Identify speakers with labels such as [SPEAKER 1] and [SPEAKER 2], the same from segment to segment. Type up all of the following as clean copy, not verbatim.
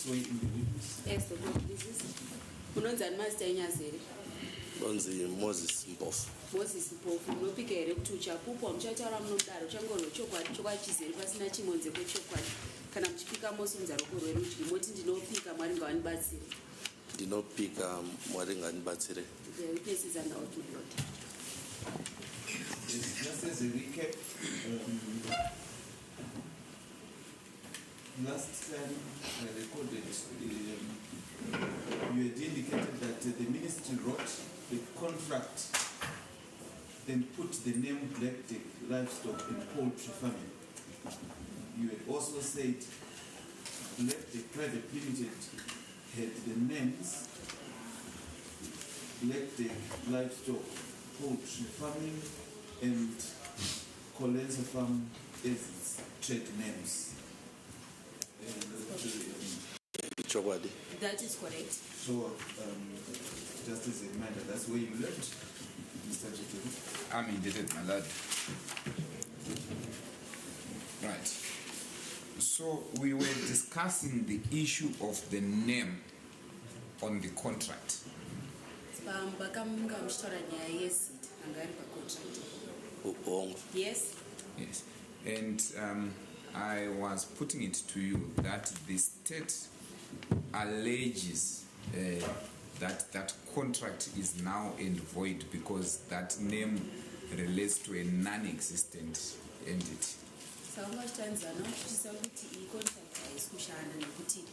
[SPEAKER 1] swear in the witness.
[SPEAKER 2] Yes, the witnesses. Unonzani master enyazeli.
[SPEAKER 3] Onzi Moses Mpofu.
[SPEAKER 2] Moses Mpofu unopika here kuti uchapupa muchataura munodaro changorwo chokwadi chizere pasina chimonze kwechokwadi kana muchipika mosonza ruoko rwerudyi moti ndinopika Mwari ngavanibatsire.
[SPEAKER 3] Ndinopika Mwari ngavanibatsire.
[SPEAKER 2] The witnesses are now to Lord.
[SPEAKER 1] Just as a recap, last time I recorded, you had indicated that the ministry wrote the contract and put the name Black Deck Livestock and Poultry Farming. You had also said Black Deck Private Limited had the names Black Deck Livestock, Poultry Farming, and Colenza Farm as its trade names.
[SPEAKER 2] That is correct.
[SPEAKER 1] So, just as a reminder, that's where you learned, Mr. Jituru.
[SPEAKER 4] I'm indebted, my lord. Right. So we were discussing the issue of the name on the contract.
[SPEAKER 2] Yes.
[SPEAKER 4] Yes. And I was putting it to you that the state alleges that contract is now and void because that name relates to a non-existent entity.
[SPEAKER 2] So much times I know kuti contract haisikushanda nekuti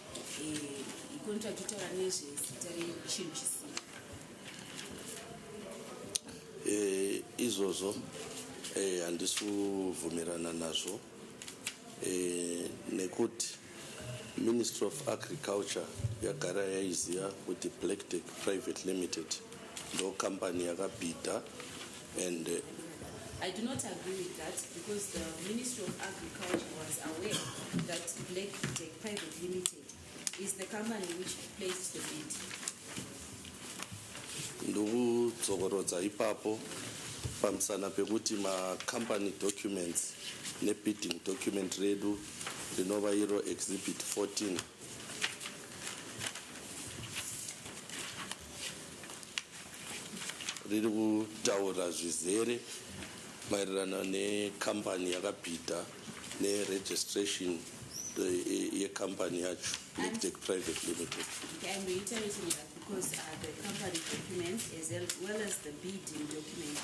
[SPEAKER 2] contract itaura nezvezitare chinhu chisina.
[SPEAKER 3] Izvozvo handisi kuvhumirana nazvo nekuti Ministry of Agriculture yagara yaiziva kuti Black Deck Private Limited ndo company yakabhidha and
[SPEAKER 2] I do not agree with that because the Ministry of Agriculture was aware that Black Deck Private Limited is the company which placed the bid.
[SPEAKER 3] Ndokudzokorodza ipapo pamusana pekuti ma-company documents ne-bidding document redu rinova iro exhibit 14 riri kutaura zvizere maererano nekambani yakabhidha neregistration yecompany yacho Black Deck Private Limited.
[SPEAKER 2] Okay, I'm reiterating that because the company documents as well as the bidding document,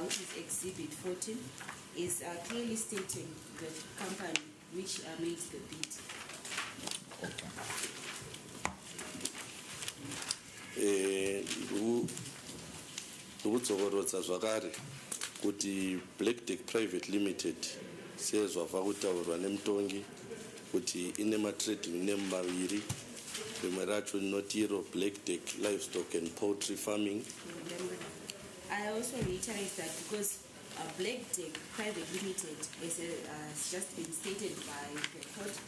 [SPEAKER 2] which is exhibit 14, is clearly stating the company which made the bid.
[SPEAKER 3] Ndokudzokorodza zvakare kuti Black Deck Private Limited sezvabva kutaurwa nemutongi kuti ine ma-trading name maviri, rimwe racho rinoti iro Black Deck Livestock and Poultry Farming.
[SPEAKER 2] I also reiterate that because Black Deck Private Limited has just been stated by the court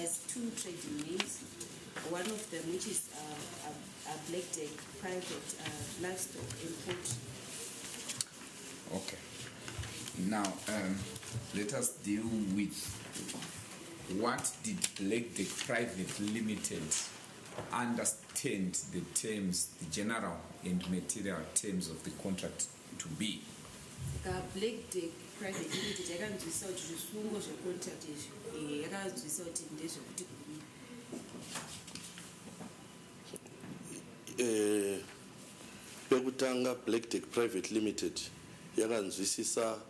[SPEAKER 2] as two trading names, one of them which is a Black Deck Private Livestock and Poultry.
[SPEAKER 4] Okay. Now, let us deal with what did Black Deck Private Limited understand the terms, the general and material terms of the contract to be?
[SPEAKER 2] Black Deck Private Limited yakanzwisa kuti zvisungo zvecontract izvi yakanzwisa kuti ndezvekuti
[SPEAKER 3] pekutanga Black Deck Private Limited yakanzwisisa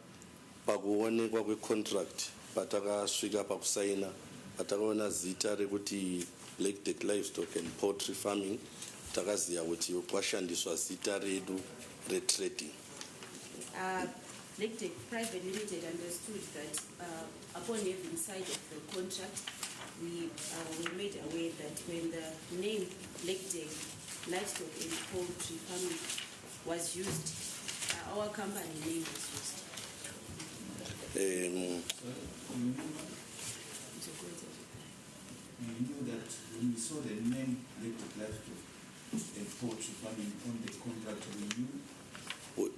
[SPEAKER 3] pakuonekwa kwecontract patakasvika pakusaina patakaona zita rekuti Black Deck Livestock and Poultry Farming takaziva kuti kwashandiswa zita redu retrading.
[SPEAKER 2] Black Deck Private Limited understood that upon having sight of the contract, we were made aware that when the name Black Deck Livestock and Poultry Farming was used, our company name was used.
[SPEAKER 1] You knew that when we saw the name Black Deck Livestock and Poultry Farming on the contract,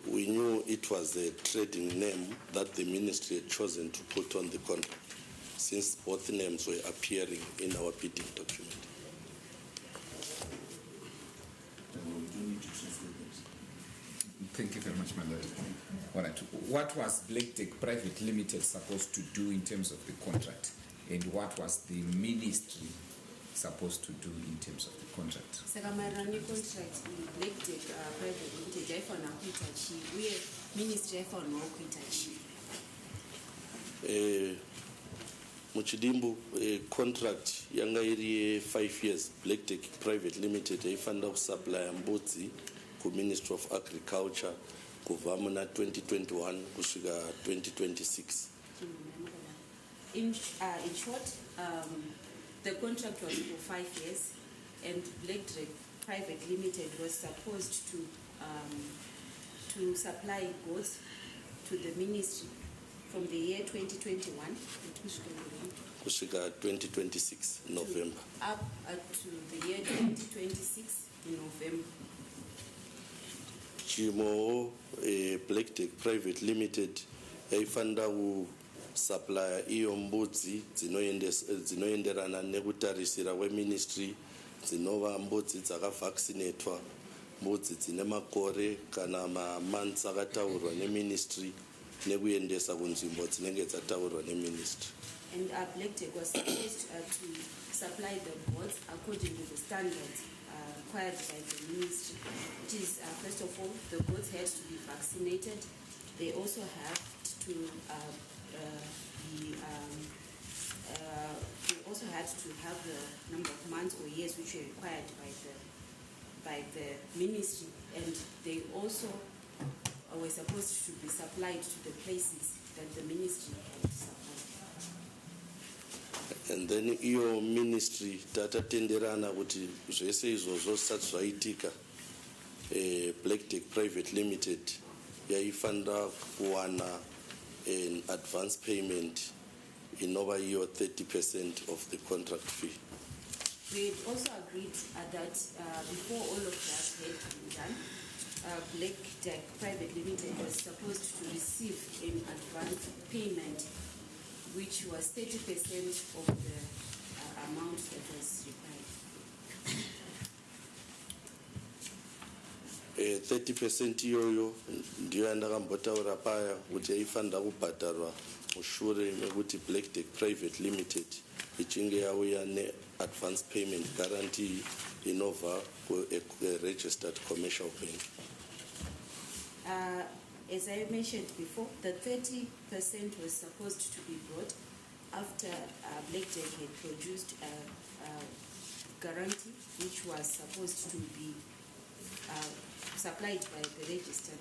[SPEAKER 3] we knew it was a trading name that the ministry had chosen to put on the contract. since both names were appearing in our bidding document.
[SPEAKER 1] We do need to translate that.
[SPEAKER 4] Thank you very much, my lord. All right. What was Blackdeck Private Limited supposed to do in terms of the contract, and what was the ministry supposed to do in terms of the contract?
[SPEAKER 2] Saka maererano necontract Blackdeck Private Limited yaifanira kuita chii uye ministry yaifanirawo kuita chii?
[SPEAKER 3] Muchidimbu contract yanga iri 5 years. Blackdeck Private Limited yaifanira kusupply mbudzi ku Ministry of Agriculture kubva muna 2021 kusvika 2026.
[SPEAKER 2] In short, the contract was for 5 years, and Blackdeck Private Limited was supposed to supply goods to the ministry from the year 2021
[SPEAKER 3] kusvika 2026 November.
[SPEAKER 2] Up to the year 2026 in November.
[SPEAKER 3] Chimombe Blackdeck Private Limited yaifanira kusupply iyo mbudzi dzinoenderana nekutarisira kweministry, dzinova mbudzi dzakavaccinatwa, mbudzi dzine makore kana mamonths akataurwa neministry, nekuendesa kunzvimbo dzinenge dzataurwa neministry.
[SPEAKER 2] And Blackdeck was supposed to supply the goods according to the standards required by the ministry, which is, first of all, the goods had to be vaccinated. They also have to have the number of months or years which were required by the ministry, and they also were supposed to be supplied to the places that the ministry had supplied.
[SPEAKER 3] And then iyo ministry tatatenderana kuti zvese izvozvo zvisati zvaitika, Blackdeck Private Limited yaifanira kuwana an advance payment inova iyo 30% of the contract fee.
[SPEAKER 2] We had also agreed that before all of that had been done, Blackdeck Private Limited was supposed to receive an advance payment which was 30% of the amount that was required.
[SPEAKER 3] 30% iyoyo ndiyo yandakambotaura paya kuti yaifanira kubhadharwa mushure mekuti Blackdeck Private Limited ichinge yauya ne-advance payment guarantee inobva ku-registered commercial bank.
[SPEAKER 2] As I mentioned before, the 30% was supposed to be brought after Blackdeck had produced a guarantee which was supposed to be supplied by the registered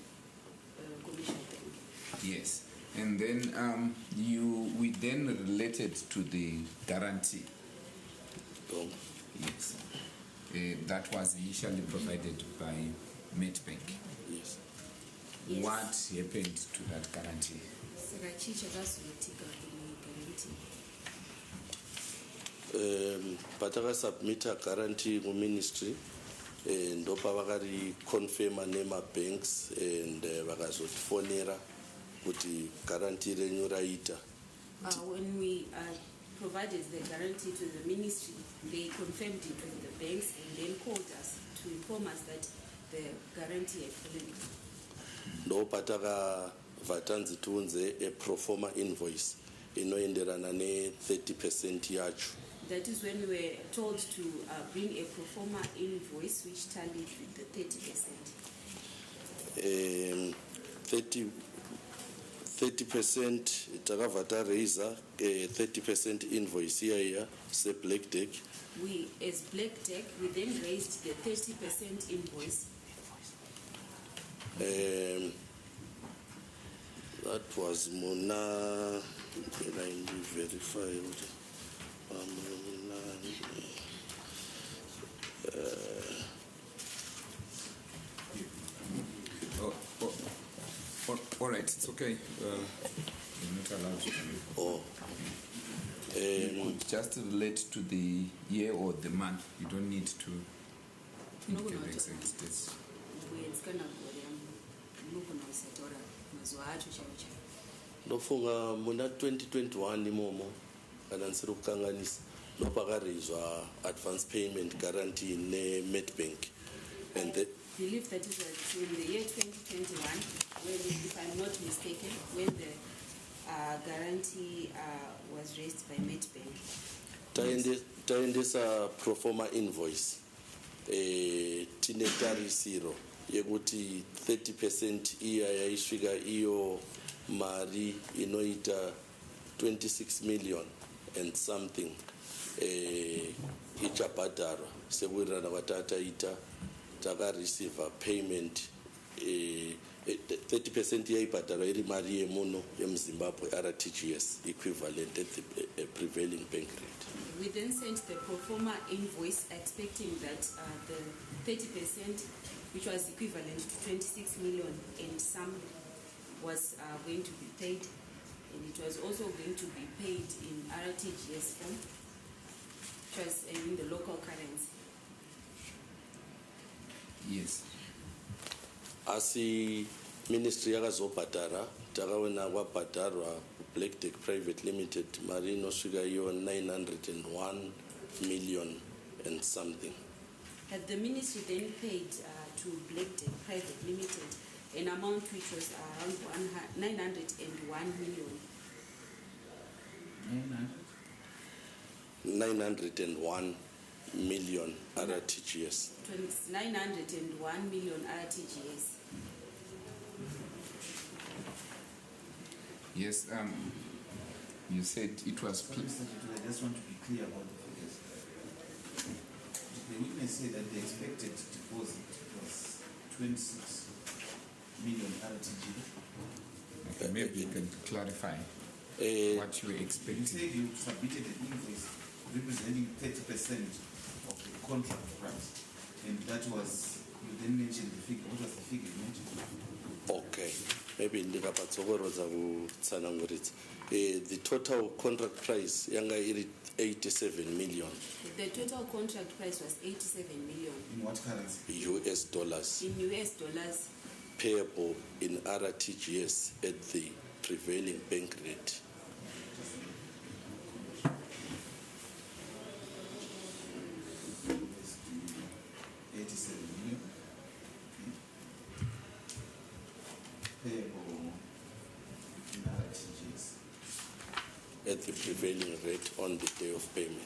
[SPEAKER 2] commercial bank.
[SPEAKER 4] Yes, and then we then related to the guarantee. Yes, that was initially provided by Metbank.
[SPEAKER 3] Yes.
[SPEAKER 2] Yes.
[SPEAKER 4] What happened to that guarantee?
[SPEAKER 2] Saka chii chakazoitika kune guarantee?
[SPEAKER 3] Patakasubmita guarantee muministry, ndopavakari confirma nemabanks and vakazotifonera kuti guarantee renyu raita.
[SPEAKER 2] When we provided the guarantee to the ministry, they confirmed it with the banks and then called us to inform us that the guarantee had fallen.
[SPEAKER 3] Ndopatakabva tanzi tiunze a pro forma invoice inoenderana ne-30% yacho.
[SPEAKER 2] That is when we were told to bring a pro forma invoice which tallied with the 30%.
[SPEAKER 3] 30% takabva taraiza 30% invoice iyaiya seBlackdeck.
[SPEAKER 2] We, as Blackdeck, we then raised the 30% invoice.
[SPEAKER 3] That was Mona. Can I verify?
[SPEAKER 4] All right, it's okay. You're not allowed to. Just relate to the year or the month. You don't need to indicate the exact dates.
[SPEAKER 3] Ndofunga muna 2021 imomo kana ndisiri kukanganisa ndopakarizwa advance payment guarantee neMedbank and
[SPEAKER 2] I believe that it was in the year 2021 when, if I'm not mistaken, when the guarantee was raised by Medbank.
[SPEAKER 3] taendesa pro forma invoice tine tarisiro yekuti 30% iya yaisvika iyo mari inoita 26 million and something ichabhadharwa sekuwirirana kwatataita takareceiva payment 30% yaibhadharwa iri mari yemuno yemuzimbabwe RTGS equivalent at the prevailing bank rate.
[SPEAKER 2] We then sent the pro forma invoice expecting that the 30%, which was equivalent to 26 million and some, was going to be paid, and it was also going to be paid in RTGS form, which was in the local currency.
[SPEAKER 4] Yes.
[SPEAKER 3] Asi ministry yakazobhadhara takaona kwabhadharwa Black Deck Private Limited mari inosvika iyo 901 million and something.
[SPEAKER 2] The ministry then paid to Black Deck Private Limited an amount which was around 901 million.
[SPEAKER 3] 901 million RTGS.
[SPEAKER 2] 901 million RTGS.
[SPEAKER 4] Yes, you said it was...
[SPEAKER 1] Mr. Tutu, I just want to be clear about the figures. The witness said that the expected deposit was 26 million RTGS.
[SPEAKER 4] Okay, maybe you can clarify what you were
[SPEAKER 1] You
[SPEAKER 4] expecting.
[SPEAKER 1] said you submitted an invoice representing 30% of the contract price, and that was, you then mentioned the figure. What was the figure you mentioned?
[SPEAKER 3] Okay, maybe ndikapatsokorodza kutsananguridza. The total contract price yanga iri 87 million
[SPEAKER 2] The total contract price was 87 million
[SPEAKER 1] In what currency?
[SPEAKER 3] US dollars
[SPEAKER 2] in US dollars,
[SPEAKER 3] payable in RTGS at the prevailing bank rate.
[SPEAKER 1] Payable in RTGS.
[SPEAKER 3] At the prevailing rate on the day of payment.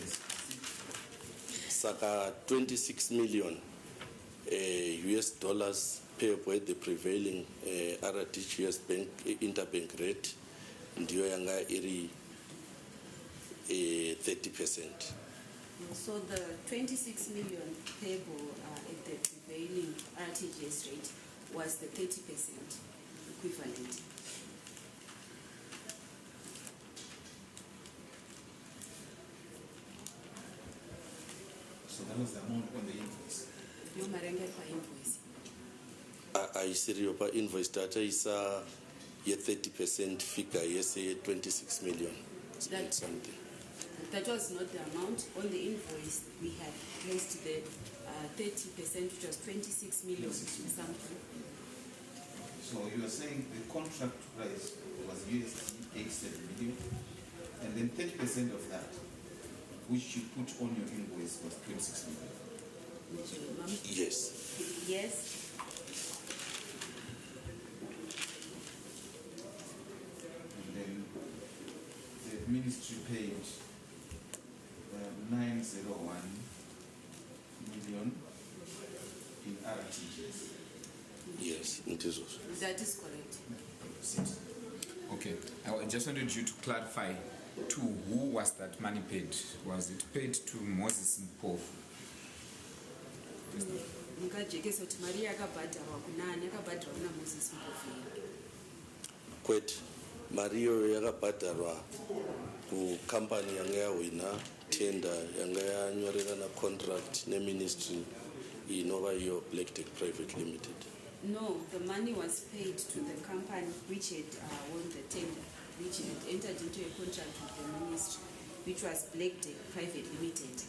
[SPEAKER 1] Yes.
[SPEAKER 3] Saka 26 million US dollars payable at the prevailing RTGS bank interbank rate ndiyo yanga iri 30%.
[SPEAKER 2] so the 26 million payable at the prevailing RTGS rate was the 30% equivalent.
[SPEAKER 1] So that was the amount on the invoice.
[SPEAKER 2] Yo marenga kwa invoice.
[SPEAKER 3] Aisiriyo pa invoice tataisa ye 30% figure yese 26 million and something.
[SPEAKER 2] That was not the amount. On the invoice, we had placed the 30%, which was 26 million something.
[SPEAKER 1] So you are saying the contract price was USD 87 million, and then 30% of that, which you put on your invoice, was 26 million.
[SPEAKER 3] Yes.
[SPEAKER 2] Yes.
[SPEAKER 1] And then the ministry paid 901 million in RTGS.
[SPEAKER 3] Yes, it is also.
[SPEAKER 2] That is correct.
[SPEAKER 4] Okay, I just wanted you to clarify to who was that money paid? Was it paid to Moses Mpofu?
[SPEAKER 2] Mukajekesa kuti mari yakabhadharwa kunani? Yakabhadharwa kuna Moses Mpofu.
[SPEAKER 3] Kwete mariyo yakabhadharwa kukampani yanga yahwina tender yanga yanyorerana contract neministry inova iyo Black Deck Private Limited.
[SPEAKER 2] No, the money was paid to the company which had won the tender, which had entered into a contract with the ministry, which was Black Deck Private Limited.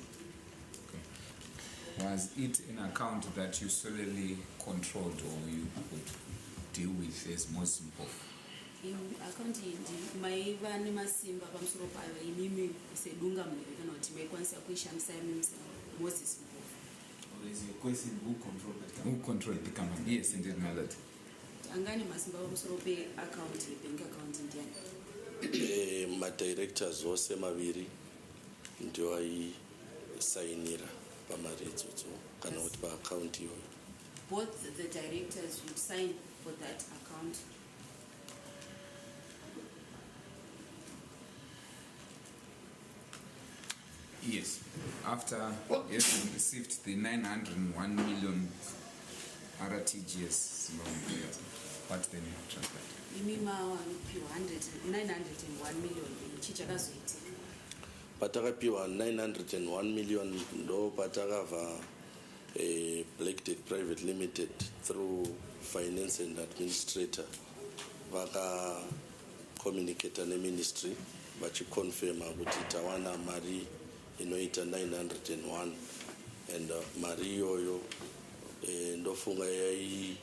[SPEAKER 4] Okay. Was it an account that you solely controlled or you put? deal with as Moses Mpofu?
[SPEAKER 2] Account maiva nemasimba pamusoro payo imimi sedungamiri kana kuti maikwanisa kuishandisa Moses Mpofu.
[SPEAKER 1] There is a question, who controls the company?
[SPEAKER 4] Who controls the company? Yes, indeed, know that.
[SPEAKER 2] Angani masimba pamusoro pe-account bank account ndiani?
[SPEAKER 3] Ma-directors vose maviri ndio aisainira pamari idzodzo kana kuti pa-account iyoyo.
[SPEAKER 2] Both the directors would sign for that account.
[SPEAKER 4] Yes. After having received the 901 million RTGS, what's the name translate?
[SPEAKER 2] Imima 901 million chichakazoitika.
[SPEAKER 3] Patakapiwa 901 million ndo patakava Black Deck Private Limited through finance and administrator vaka communicate ne ministry vachiconfirma kuti tawana mari inoita 901 and mari iyoyo ndofunga yai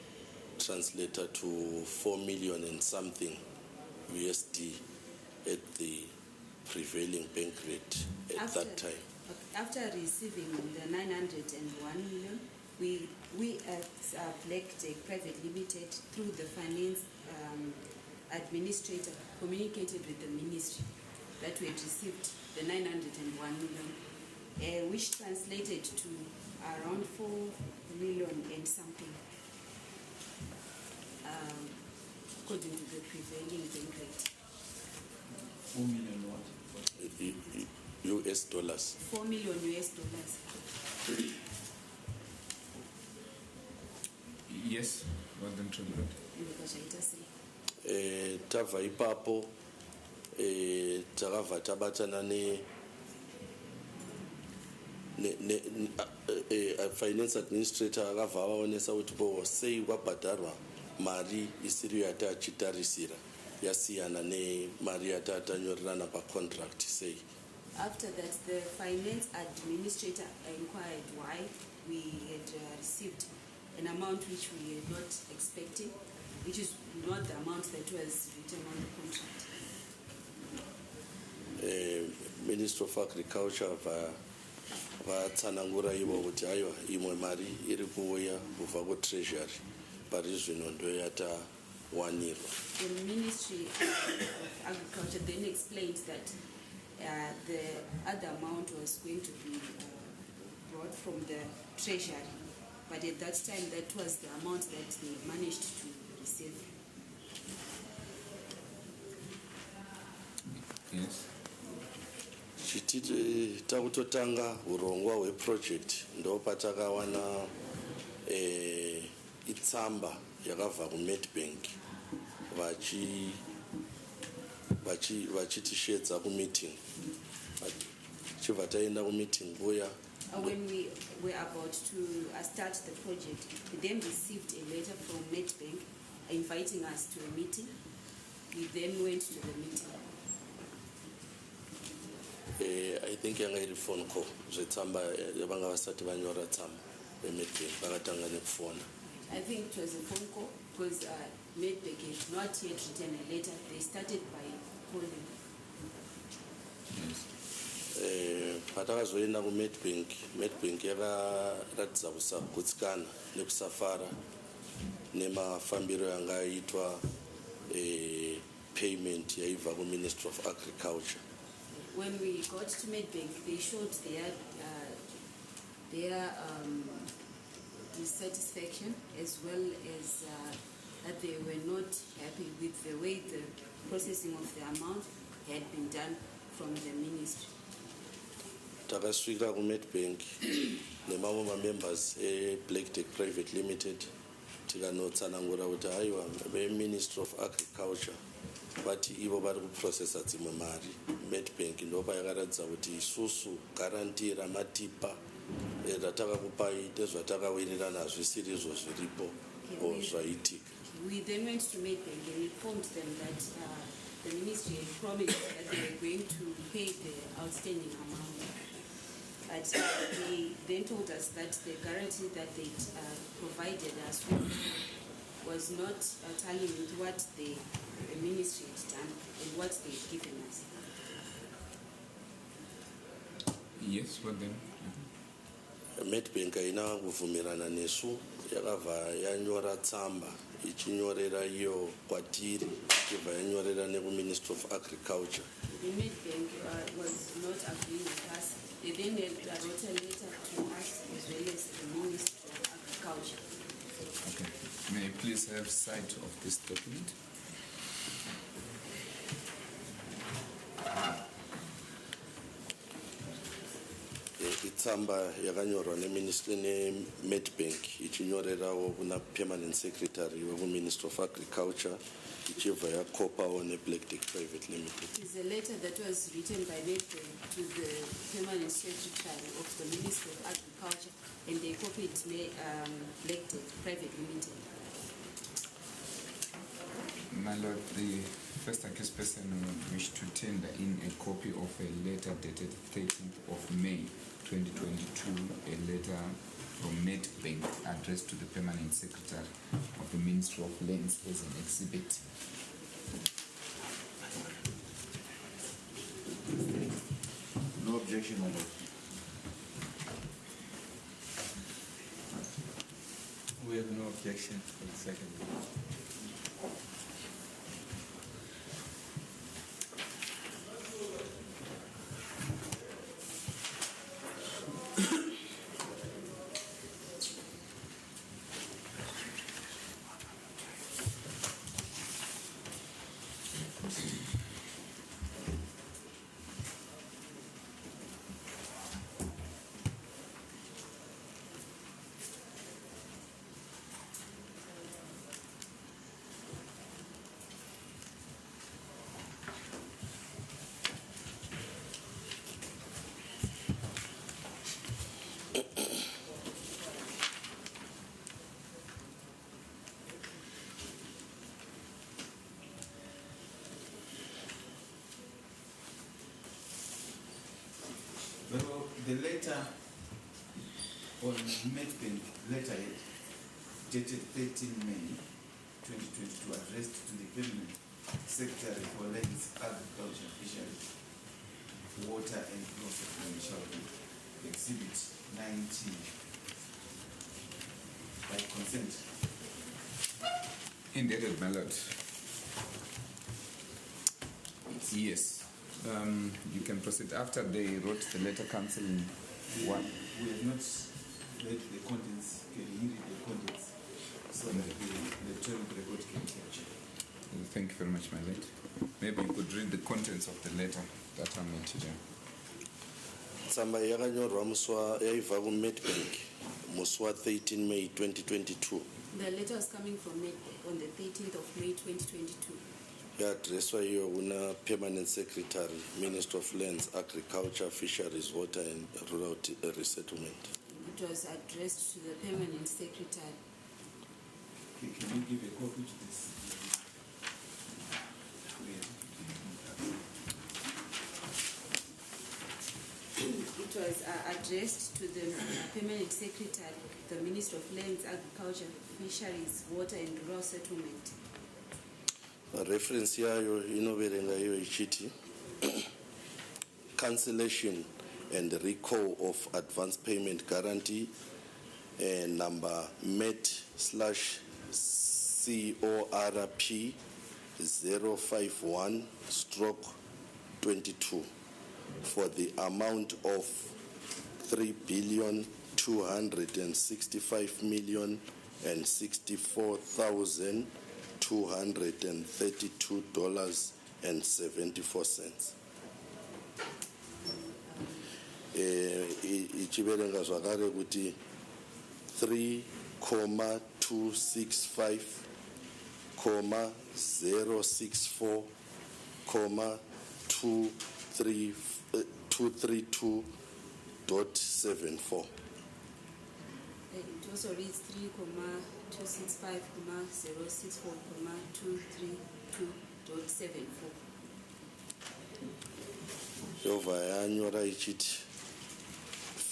[SPEAKER 3] translator to 4 million and something USD at the prevailing bank rate at that time.
[SPEAKER 2] After receiving the 901 million, we as Black Deck Private Limited, through the finance administrator, communicated with the ministry that we had received the 901 million, which translated to around 4 million and something, according to the prevailing bank rate.
[SPEAKER 1] 4 million what?
[SPEAKER 3] US dollars.
[SPEAKER 2] 4 million US dollars.
[SPEAKER 4] Yes, well then true that.
[SPEAKER 3] Tava ipapo takava tabatana ne finance administrator akavha vaonesa kuti bo sei kwabhadharwa mari isiri yati achitarisira yasiyana nemari yati atanyorerana pacontract sei.
[SPEAKER 2] After that, the finance administrator inquired why we had received an amount which we were not expecting, which is not the amount that was written on the contract.
[SPEAKER 3] Minister of Agriculture vatsanangura ivo kuti aiwa imwe mari iri kuuya kubva kutreasury pari zvino ndo yatawanirwa.
[SPEAKER 2] The Ministry of Agriculture then explained that the other amount was going to be brought from the treasury, but at that time that was the amount that they managed to receive.
[SPEAKER 4] Yes.
[SPEAKER 3] Takutotanga urongwa hweproject ndo patakawana itsamba yakabva kuMedbank vachitishedza kumeeting chibva taenda kumeeting kuya.
[SPEAKER 2] When we were about to start the project, we then received a letter from Medbank inviting us to a meeting. We then went to the meeting.
[SPEAKER 3] I think yanga iri phone call zvetsamba yavanga vasati vanyora tsamba veMedbank vakatanga nekufona.
[SPEAKER 2] I think it was a phone call because Medbank had not yet written a letter. They started by calling.
[SPEAKER 3] Patakazoenda kuMedbank yakaratidza kusagutsikana nekusafara nemafambiro yanga aitwa payment yaibva kuMinistry of Agriculture.
[SPEAKER 2] When we got to Medbank, they showed their dissatisfaction as well as that they were not happy with the way the processing of the amount had been done from the ministry.
[SPEAKER 3] Takasvika kuMedbank nemamwe mamembers eBlack Deck Private Limited tikanotsanangura kuti aiwa veMinistry of Agriculture vati ivo vari kuprocessa dzimwe mari. Medbank ndo payakaratidza kuti isusu guarantee ramatipa ratakakupai ndezvatakawirira nazvo zvisiri izvo zviripo zvaitika.
[SPEAKER 2] We then went to Medbank and informed them that the ministry had promised that they were going to pay the outstanding amount. But they then told us that the guarantee that they provided us with was not tallying with what the ministry had done and what they've given us.
[SPEAKER 4] Yes, what then?
[SPEAKER 3] Medbank aina kuvumirana nesu yakabva yanyora tsamba ichinyorera iyo kwatiri ichibva yanyorera nekuministry of agriculture.
[SPEAKER 2] The Medbank was not agreeing with us. They then wrote a letter to us as well as the Ministry of Agriculture.
[SPEAKER 4] Okay. May I please have sight of this document?
[SPEAKER 3] Itsamba yakanyorwa neMedbank ichinyorerawo kuna permanent secretary weku-Ministry of Agriculture ichibva yakopawo neBlack Deck Private Limited.
[SPEAKER 2] It is a letter that was written by Medbank to the permanent secretary of the Ministry of Agriculture, and they copied Black Deck Private Limited.
[SPEAKER 4] My Lord, the first accused person wished to tender in a copy of a letter dated 13th of May 2022, a letter from Medbank addressed to the permanent secretary of the Ministry of Lands as an exhibit.
[SPEAKER 1] No objection, my lord.
[SPEAKER 5] We have no objection for the second.
[SPEAKER 1] Well, the letter on Medbank letterhead dated 13 May 2022 addressed to the permanent secretary for lands, agriculture, fisheries, water and processing shall be exhibit 19 by consent.
[SPEAKER 4] Indebted, my Lord. Yes. You can proceed. After they wrote the letter cancelling one.
[SPEAKER 1] We have not read the contents. Can you read the contents so that the electronic record can capture?
[SPEAKER 4] Thank you very much, my Lord. Maybe you could read the contents of the letter that I made to them.
[SPEAKER 3] Tsamba yakanyorwa yaibva kuMedbank musi wa 13 May 2022.
[SPEAKER 2] The letter was coming from Medbank on the 13th of May 2022.
[SPEAKER 3] Yaadreswa iyo kuna permanent secretary, Minister of Lands, Agriculture, Fisheries, Water and Rural Resettlement.
[SPEAKER 2] It was addressed to the permanent secretary.
[SPEAKER 1] Okay, can you give a copy to this?
[SPEAKER 2] It was addressed to the permanent secretary, the Minister of Lands, Agriculture, Fisheries, Water and Rural Settlement.
[SPEAKER 3] Reference yayo inoverenga iyo ichiti cancellation and recall of advance payment guarantee number MET/CORP 051/22 for the amount of $3,265,064,232.74. Ichiverenga zvakare kuti 3,265,064,232.74.
[SPEAKER 2] It also reads 3,265,064,232.74.
[SPEAKER 3] Yova yanyora ichiti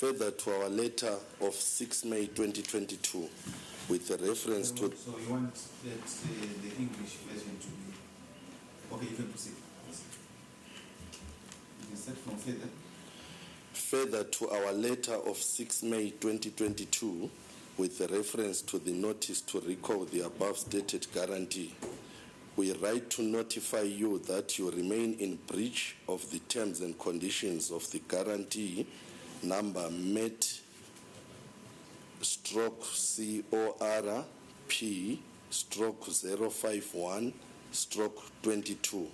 [SPEAKER 3] further to our letter of 6 May 2022 with a reference to
[SPEAKER 1] So you want that the English version to be... Okay, you can proceed. You can start from
[SPEAKER 3] further to our letter of 6 May 2022 with a reference to the notice to recall the above stated guarantee. We write to notify you that you remain in breach of the terms and conditions of the guarantee number MET/CORP/051/22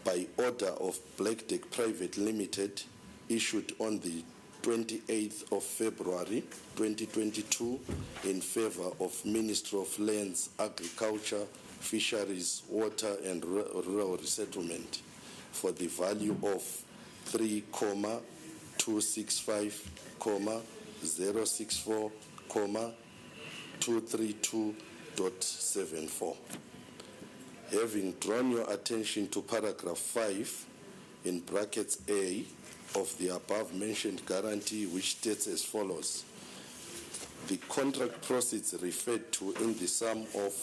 [SPEAKER 3] by order of Black Deck Private Limited, issued on the 28th of February 2022 in favor of Ministry of Lands, Agriculture, Fisheries, Water and Rural Resettlement for the value of 3,265,064,232.74. Having drawn your attention to paragraph 5 in brackets A of the above mentioned guarantee, which states as follows: the contract proceeds referred to in the sum of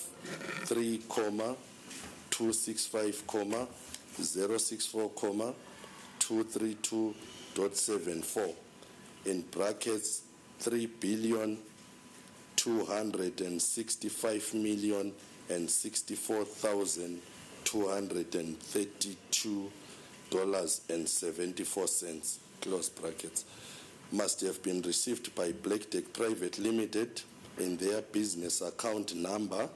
[SPEAKER 3] 3,265,064,232.74 in brackets 3,265,262.74 close brackets must have been received by Black Deck Private Limited in their business account number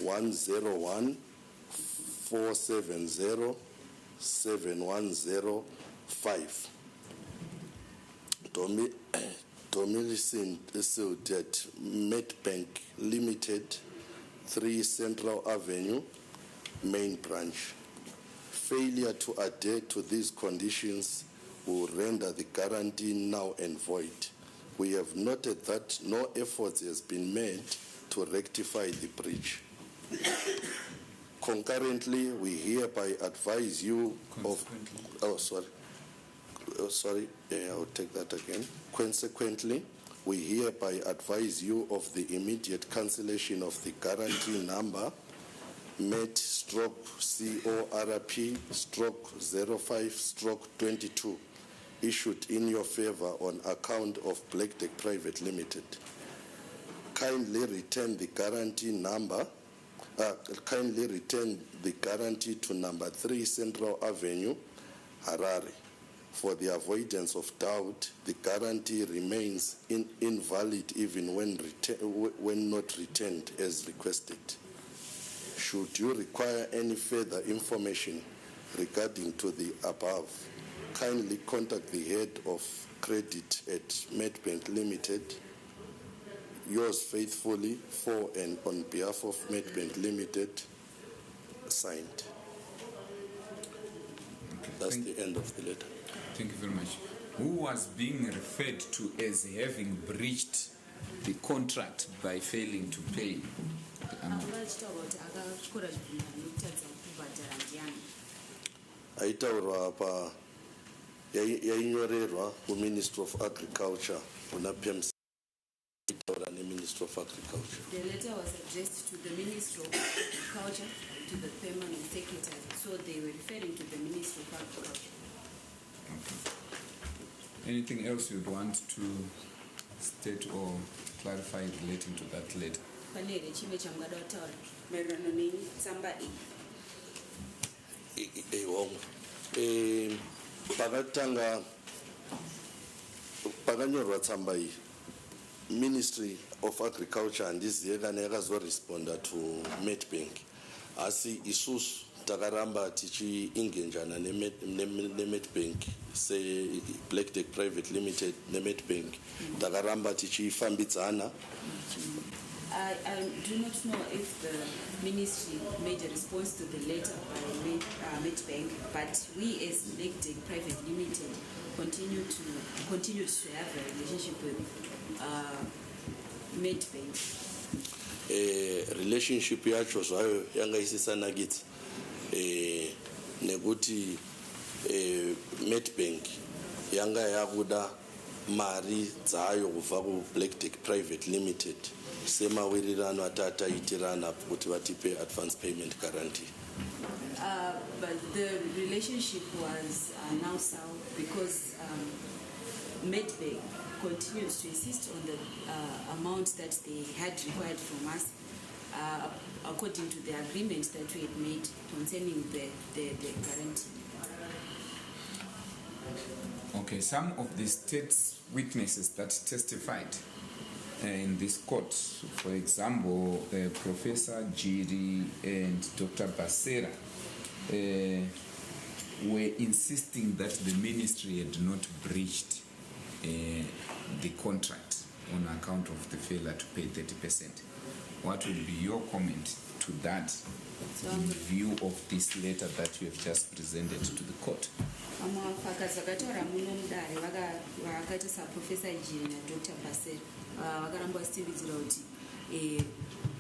[SPEAKER 3] 101-470-710-5. Domiciled at Medbank Limited, 3 Central Avenue, Main Branch. Failure to adhere to these conditions will render the guarantee null and void. We have noted that no effort has been made to rectify the breach. Concurrently, we hereby advise you of... I'll take that again. Consequently, we hereby advise you of the immediate cancellation of the guarantee number MET/CORP/05/22 issued in your favor on account of Black Deck Private Limited. Kindly return the guarantee number. Kindly return the guarantee to number 3 Central Avenue, Harare. For the avoidance of doubt, the guarantee remains invalid even when not returned as requested. Should you require any further information regarding to the above, kindly contact the head of credit at Medbank Limited. Yours faithfully, for and on behalf of Medbank Limited, signed. That's the end of the letter.
[SPEAKER 4] Thank you very much. Who was being referred to as having breached the contract by failing to pay the amount?
[SPEAKER 3] Aitaurwa apa yainyorerwa ku Ministry of Agriculture kuna PMC itaura ne Ministry of Agriculture.
[SPEAKER 2] The letter was addressed to the Ministry of Agriculture, to the Permanent Secretary, so they were referring to the Ministry of Agriculture.
[SPEAKER 4] Okay. Anything else you'd want to state or clarify relating to that letter?
[SPEAKER 3] Pakanyorwa tsamba iyi Ministry of Agriculture handiziye kana yakazoresponda to Medbank, asi isusu takaramba tichiingenjana neMedbank se Black Deck Private Limited neMedbank takaramba tichifambidzana.
[SPEAKER 2] I do not know if the ministry made a response to the letter by Medbank, but we as Black Deck Private Limited continue to have a relationship with Medbank.
[SPEAKER 3] Relationship yacho zvayo yangaisisana kithi nekuti Medbank yanga yakuda mari dzayo kubva ku-Black Deck Private Limited semawirirano ataitirana kuti vatipe advance payment guarantee.
[SPEAKER 2] But the relationship was now sound because Medbank continues to insist on the amount that they had required from us according to the agreement that we had made concerning the guarantee.
[SPEAKER 4] Okay, some of the state's witnesses that testified in this court, for example, Professor Jiri and Dr. Basera, were insisting that the ministry had not breached the contract on account of the failure to pay 30%. What will be your comment to that in view of this letter that you have just presented to the court?
[SPEAKER 2] Professor Jiri and Dr. Basera vakaramba vachitevedzera kuti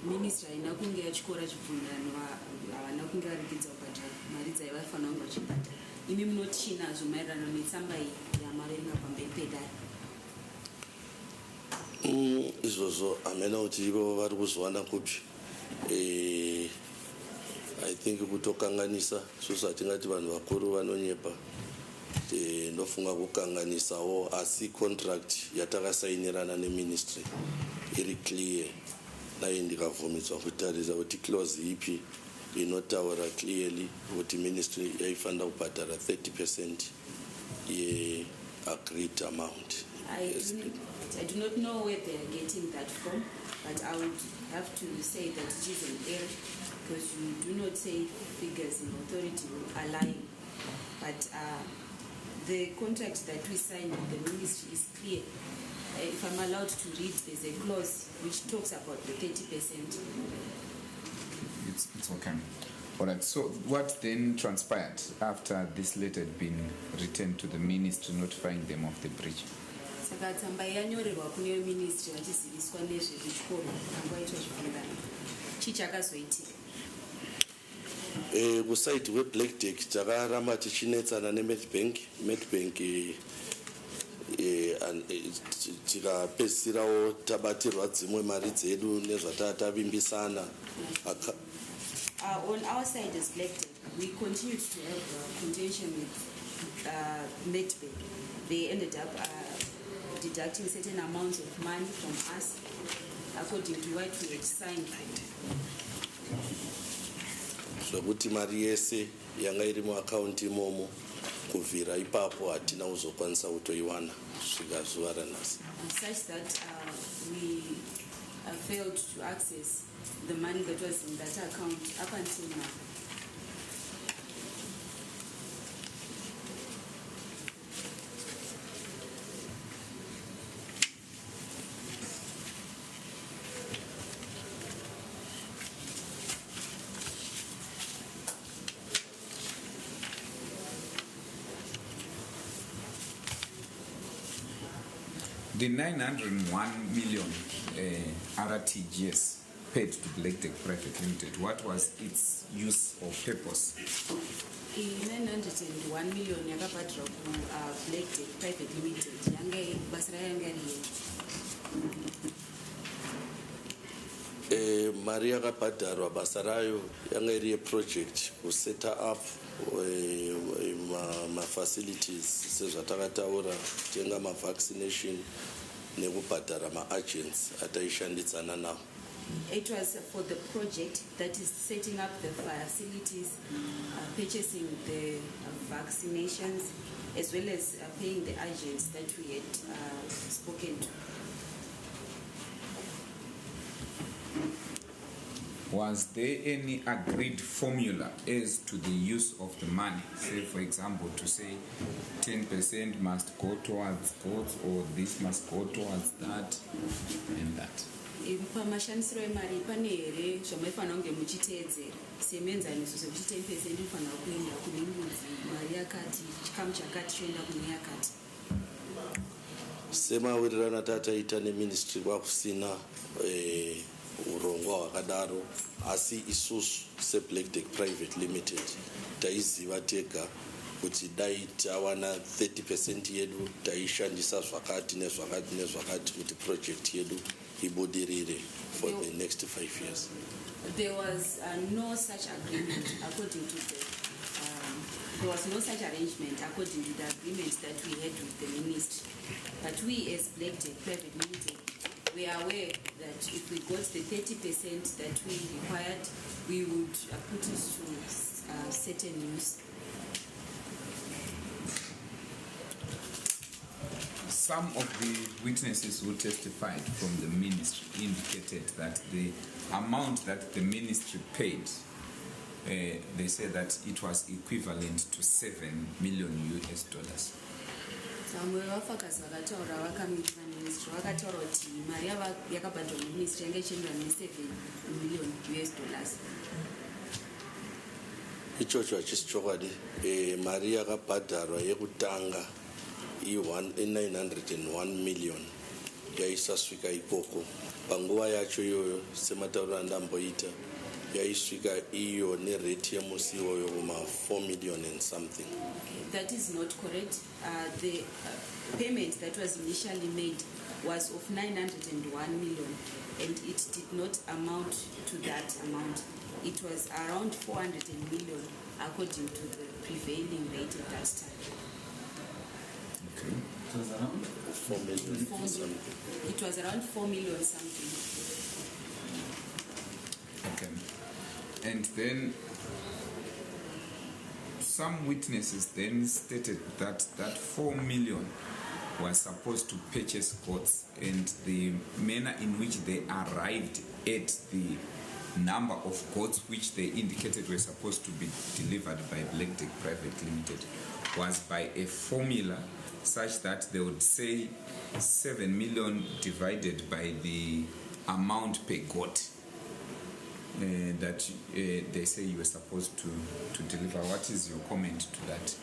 [SPEAKER 2] ministry haina kunge yachikora chibvumirano havana kunge varikidza kubhadhara mari dzaivafanira kunge vachibhadhara. Imi munoti chinazvo maererano netsamba iyi yamaverenga pamberi pedare?
[SPEAKER 3] Izvozvo hamena kuti ivo vari kuzwana kupi. I think kutokanganisa isusu hatingati vanhu vakuru vanonyepa. Ndofunga kukanganisawo asi contract yatakasainirana neministry iri clear naye ndikabvumidzwa kutarisa kuti clause ipi inotaura clearly kuti ministry yaifanira kubhadhara 30% ye-agreed amount.
[SPEAKER 2] I do not know where they are getting that from, but I would have to say that it is an error because you do not say figures in authority are lying. But the contract that we signed with the ministry is clear. If I'm allowed to read, there's a clause which talks about the 30%.
[SPEAKER 4] It's okay. All right, so what then transpired after this letter had been returned to the ministry notifying them of the breach?
[SPEAKER 2] Saka tsamba yanyorerwa kune ministry vachiziviswa nezvezvichikoro panguvaitwa zvivhangano. Chii chakazoitika?
[SPEAKER 3] Kusaiti we-Black Deck takaramba tichinetsana neMedbank. Medbank tikapedzisirawo tabatirwa dzimwe mari dzedu nezvatatavimbisana.
[SPEAKER 2] On our side as Black Deck, we continued to have contention with Medbank. They ended up deducting certain amounts of money from us according to what we had signed.
[SPEAKER 3] Zvokuti mari yese yanga iri muakaunti imomo kubvira ipapo hatina kuzokwanisa kutoiwana kusvika zuva ranhasi.
[SPEAKER 2] Such that we failed to access the money that was in that account up until now.
[SPEAKER 4] The 901 million RTGS paid to Black Deck Private Limited, what was its use or purpose?
[SPEAKER 2] 901 million yakabhadhirwa Black Deck Private Limited yange basa yanga riye.
[SPEAKER 3] Mari yakabhadharwa basa rayo yanga iri yeproject kuseta up ma-facilities sezvatakataura kutenga ma-vaccination nekubhadhara ma-agents ataishandidzana nawo.
[SPEAKER 2] It was for the project that is setting up the facilities, purchasing the vaccinations, as well as paying the agents that we had spoken to.
[SPEAKER 4] Was there any agreed formula as to the use of the money? Say, for example, to say 10% must go towards sports, or this must go towards that and that.
[SPEAKER 2] Pamashandisiro emari pane here zvamaifanira kunge muchiteedzera semenzaniso sekuti 10% inofanira kuenda kune ngudzi, mari yakati, chikamu chakati choenda kune yakati.
[SPEAKER 3] Semawirirano tataita neministry kwakusina urongwa hwakadaro, asi isusu seBlack Deck Private Limited taiziva tega kuti dai tawana 30% yedu taishandisa zvakati nezvakati nezvakati kuti project yedu ibudirire for the next 5 years.
[SPEAKER 2] There was no such agreement according to the there was no such arrangement according to the agreement that we had with the ministry. But we as Black Tech Private Limited, we are aware that if we got the 30% that we required, we would put it to certain use.
[SPEAKER 4] Some of the witnesses who testified from the ministry indicated that the amount that the ministry paid, they said that it was equivalent to $7 million.
[SPEAKER 2] Vamwe vafakazi vakataura vakamirira ministry vakataura kuti mari yakabhadharwa neministry yanga ichienderana ne$7 million.
[SPEAKER 3] Ichocho hachisi chokwadi. Mari yakabhadharwa yekutanga i901 million yaisasvika ikoko. Panguva yacho iyoyo sematauriro andamboita yaisvika iyo nerate yemusi iyoyo kuma 4 million and something.
[SPEAKER 2] That is not correct. The payment that was initially made was of 901 million, and it did not amount to that amount. It was around 400 million according to the prevailing rate at that time.
[SPEAKER 4] Okay.
[SPEAKER 5] It was around
[SPEAKER 3] 4 million something.
[SPEAKER 2] It was around 4 million something.
[SPEAKER 4] Okay. And then some witnesses then stated that that 4 million was supposed to purchase goats, and the manner in which they arrived at the number of goats which they indicated were supposed to be delivered by Black Tech Private Limited was by a formula such that they would say 7 million divided by the amount per goat that they say you were supposed to deliver. What is your comment to that?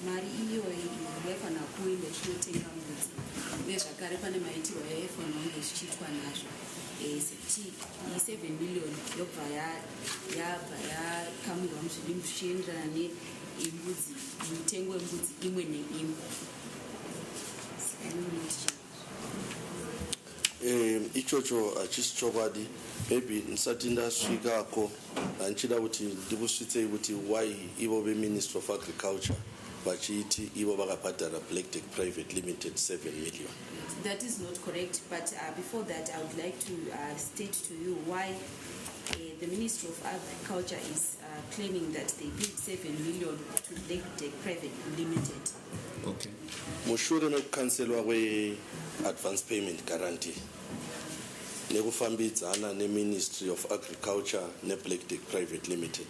[SPEAKER 2] Mari iyoyi yafana kuenda zvinotenga mbudzi nezvakare pane maitirwo yaifana kunge zvichiitwa nazvo sekuti i7 million yobva yabva yakamurwa muzvidimbu zvichienderana nembudzi mitengo yembudzi imwe neimwe.
[SPEAKER 3] Ichocho hachisi chokwadi. Maybe ndisati ndasvikako handichida kuti ndikusvitsei kuti why ivo veMinistry of Agriculture vachiti ivo vakabhadhara Black Tech Private Limited 7 million.
[SPEAKER 2] That is not correct, but before that I would like to state to you why the Ministry of Agriculture is claiming that they paid 7 million to Black Tech Private Limited.
[SPEAKER 4] Okay.
[SPEAKER 3] Mushure nekucancelwa kwe-advance payment guarantee nekufambidzana neMinistry of Agriculture neBlack Tech Private Limited,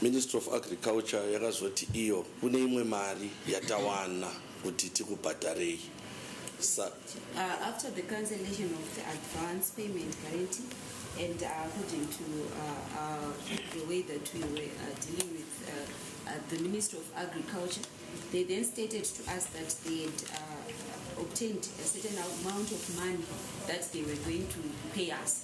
[SPEAKER 3] Ministry of Agriculture yakazoti iyo kune imwe mari yatawana kuti tikubhadharei.
[SPEAKER 2] After the cancellation of the advance payment guarantee, and according to the way that we were dealing with the Ministry of Agriculture, they then stated to us that they had obtained a certain amount of money that they were going to pay us.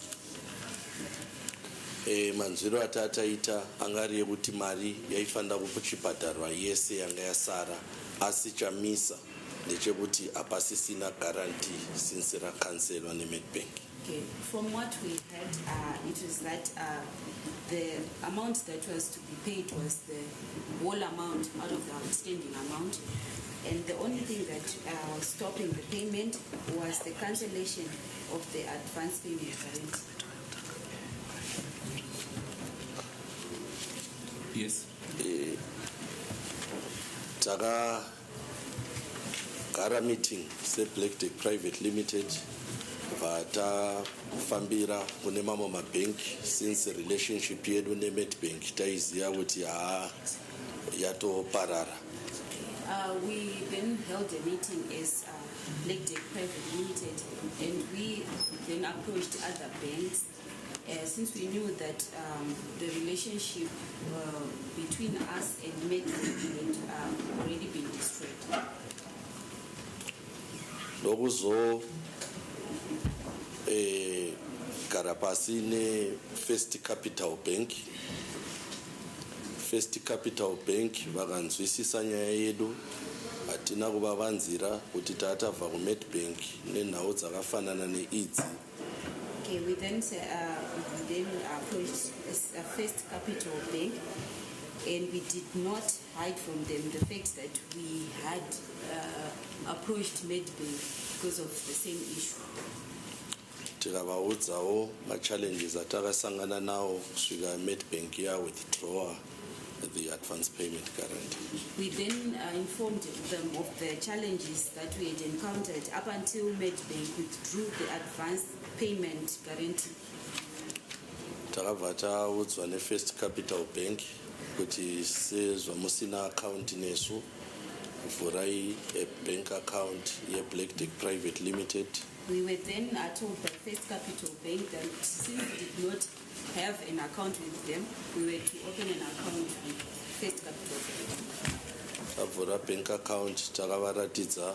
[SPEAKER 3] Manzwiro atataita angari yekuti mari yaifanira kuchibhadharwa yese yanga yasara, asi chamisa ndechekuti hapasisina guarantee since rakanselwa neMedbank.
[SPEAKER 2] Okay, from what we heard, it was that the amount that was to be paid was the whole amount out of the outstanding amount, and the only thing that was stopping the payment was the cancellation of the advance payment guarantee.
[SPEAKER 4] Yes.
[SPEAKER 3] Gara meeting se Black Tech Private Limited vatafambira kune mamwe mabhenki since relationship yedu neMedbank taiziva kuti yatoparara.
[SPEAKER 2] We then held a meeting as Black Tech Private Limited, and we then approached other banks since we knew that the relationship between us and Medbank had already been destroyed.
[SPEAKER 3] Lokuzo garapasi ne First Capital Bank. First Capital Bank vakanzwisisa nyaya yedu, hatina kuvavanzira kuti tatabva kuNedbank nenhau dzakafanana neidzi.
[SPEAKER 2] Okay, we then approached a First Capital Bank, and we did not hide from them the fact that we had approached Nedbank because of the same issue.
[SPEAKER 3] Tikavaudzawo machallenges atakasangana nawo kusvika Nedbank withdraw the advance payment guarantee.
[SPEAKER 2] We then informed them of the challenges that we had encountered up until Nedbank withdrew the advance payment guarantee.
[SPEAKER 3] Takabva taudzwa neFirst Capital Bank kuti sezvo musina account nesu, vhurai a bank account yeBlackdeck Private Limited.
[SPEAKER 2] We were then told by First Capital Bank that since we did not have an account with them, we were to open an account with First Capital Bank.
[SPEAKER 3] Tabvura bank account, takavaratidza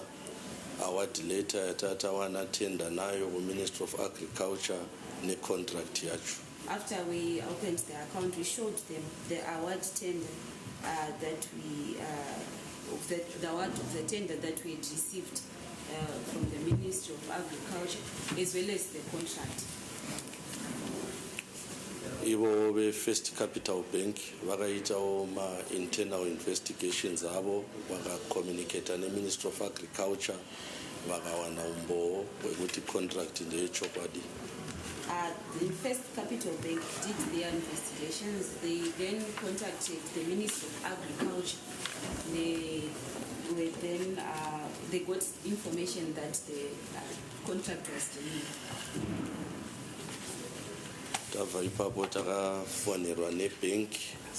[SPEAKER 3] award letter yatatawana tender nayo kuMinistry of Agriculture necontract yacho.
[SPEAKER 2] After we opened the account, we showed them the award tender that we the award of the tender that we had received from the Ministry of Agriculture, as well as the contract.
[SPEAKER 3] Ivo veFirst Capital Bank vakaitawo ma-internal investigations avo, vakacommunicata neMinistry of Agriculture, vakawana umboo hwekuti contract ndeyechokwadi.
[SPEAKER 2] The First Capital Bank did their investigations. They then contacted the Ministry of Agriculture. They got information that the contract was delivered.
[SPEAKER 3] Tabva ipapo takafonerwa nebank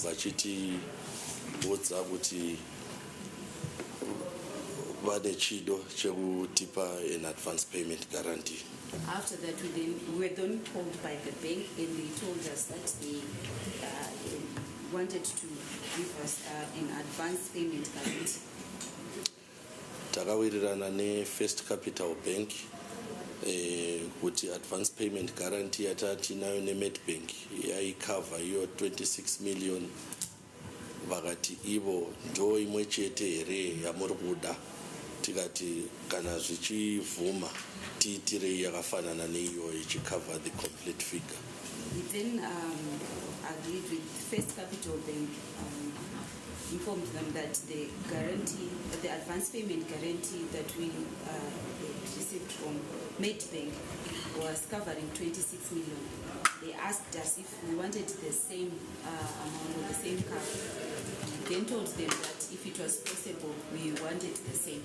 [SPEAKER 3] vachitiudza kuti vane chido chekutipa an advance payment guarantee.
[SPEAKER 2] After that, we were then called by the bank, and they told us that they wanted to give us an advance payment guarantee.
[SPEAKER 3] Takawirirana neFirst Capital Bank kuti advance payment guarantee yatatinayo neNedbank yaikava iyo 26 million. Vakati ivo ndo imwe chete here yamuri kuda. Tikati kana zvichivhuma tiitirei yakafanana neiyo ichikava the complete figure.
[SPEAKER 2] We then agreed with First Capital Bank, informed them that the guarantee, the advance payment guarantee that we received from Nedbank was covering 26 million. They asked us if we wanted the same amount or the same cover. We then told them that if it was possible, we wanted the same.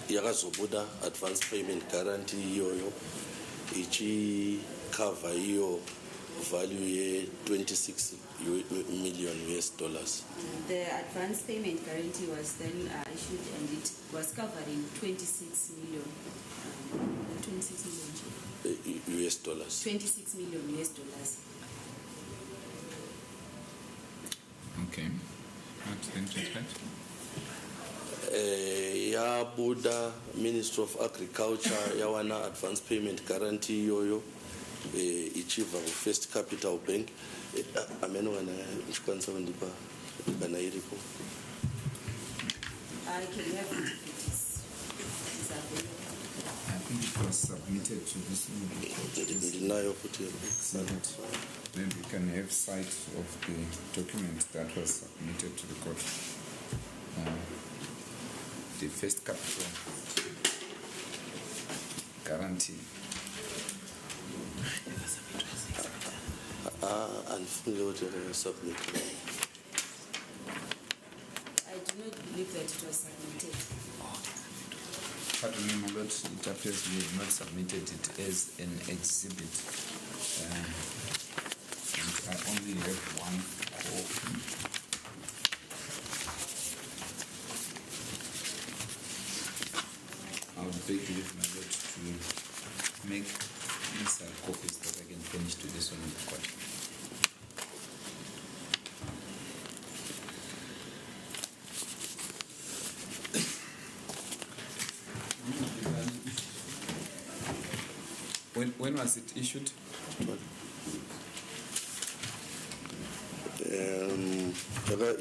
[SPEAKER 3] Yakazobuda advance payment guarantee iyoyo ichikava iyo value ye 26 million US dollars.
[SPEAKER 2] The advance payment guarantee was then issued, and it was covering 26 million. 26 million
[SPEAKER 3] US dollars.
[SPEAKER 2] 26 million US dollars.
[SPEAKER 4] Okay. What's the interest rate?
[SPEAKER 3] Yabuda Ministry of Agriculture yawana advance payment guarantee iyoyo ichiva kuFirst Capital Bank. Ameno wana chikwanisa kundipa kana iripo.
[SPEAKER 2] I can have it if it is available.
[SPEAKER 4] I think it was submitted to this
[SPEAKER 3] Ndinayo kuti
[SPEAKER 4] exhibit. Then we can have sight of the document that was submitted to the court. The First Capital guarantee.
[SPEAKER 3] Andifunge kuti submit.
[SPEAKER 2] I do not believe that it was submitted.
[SPEAKER 4] Pardon me, my lord, it appears we have not submitted it as an exhibit. And I only have one copy. I would beg you, my lord, to make inside copies that I can finish to this one in the court. When was it issued?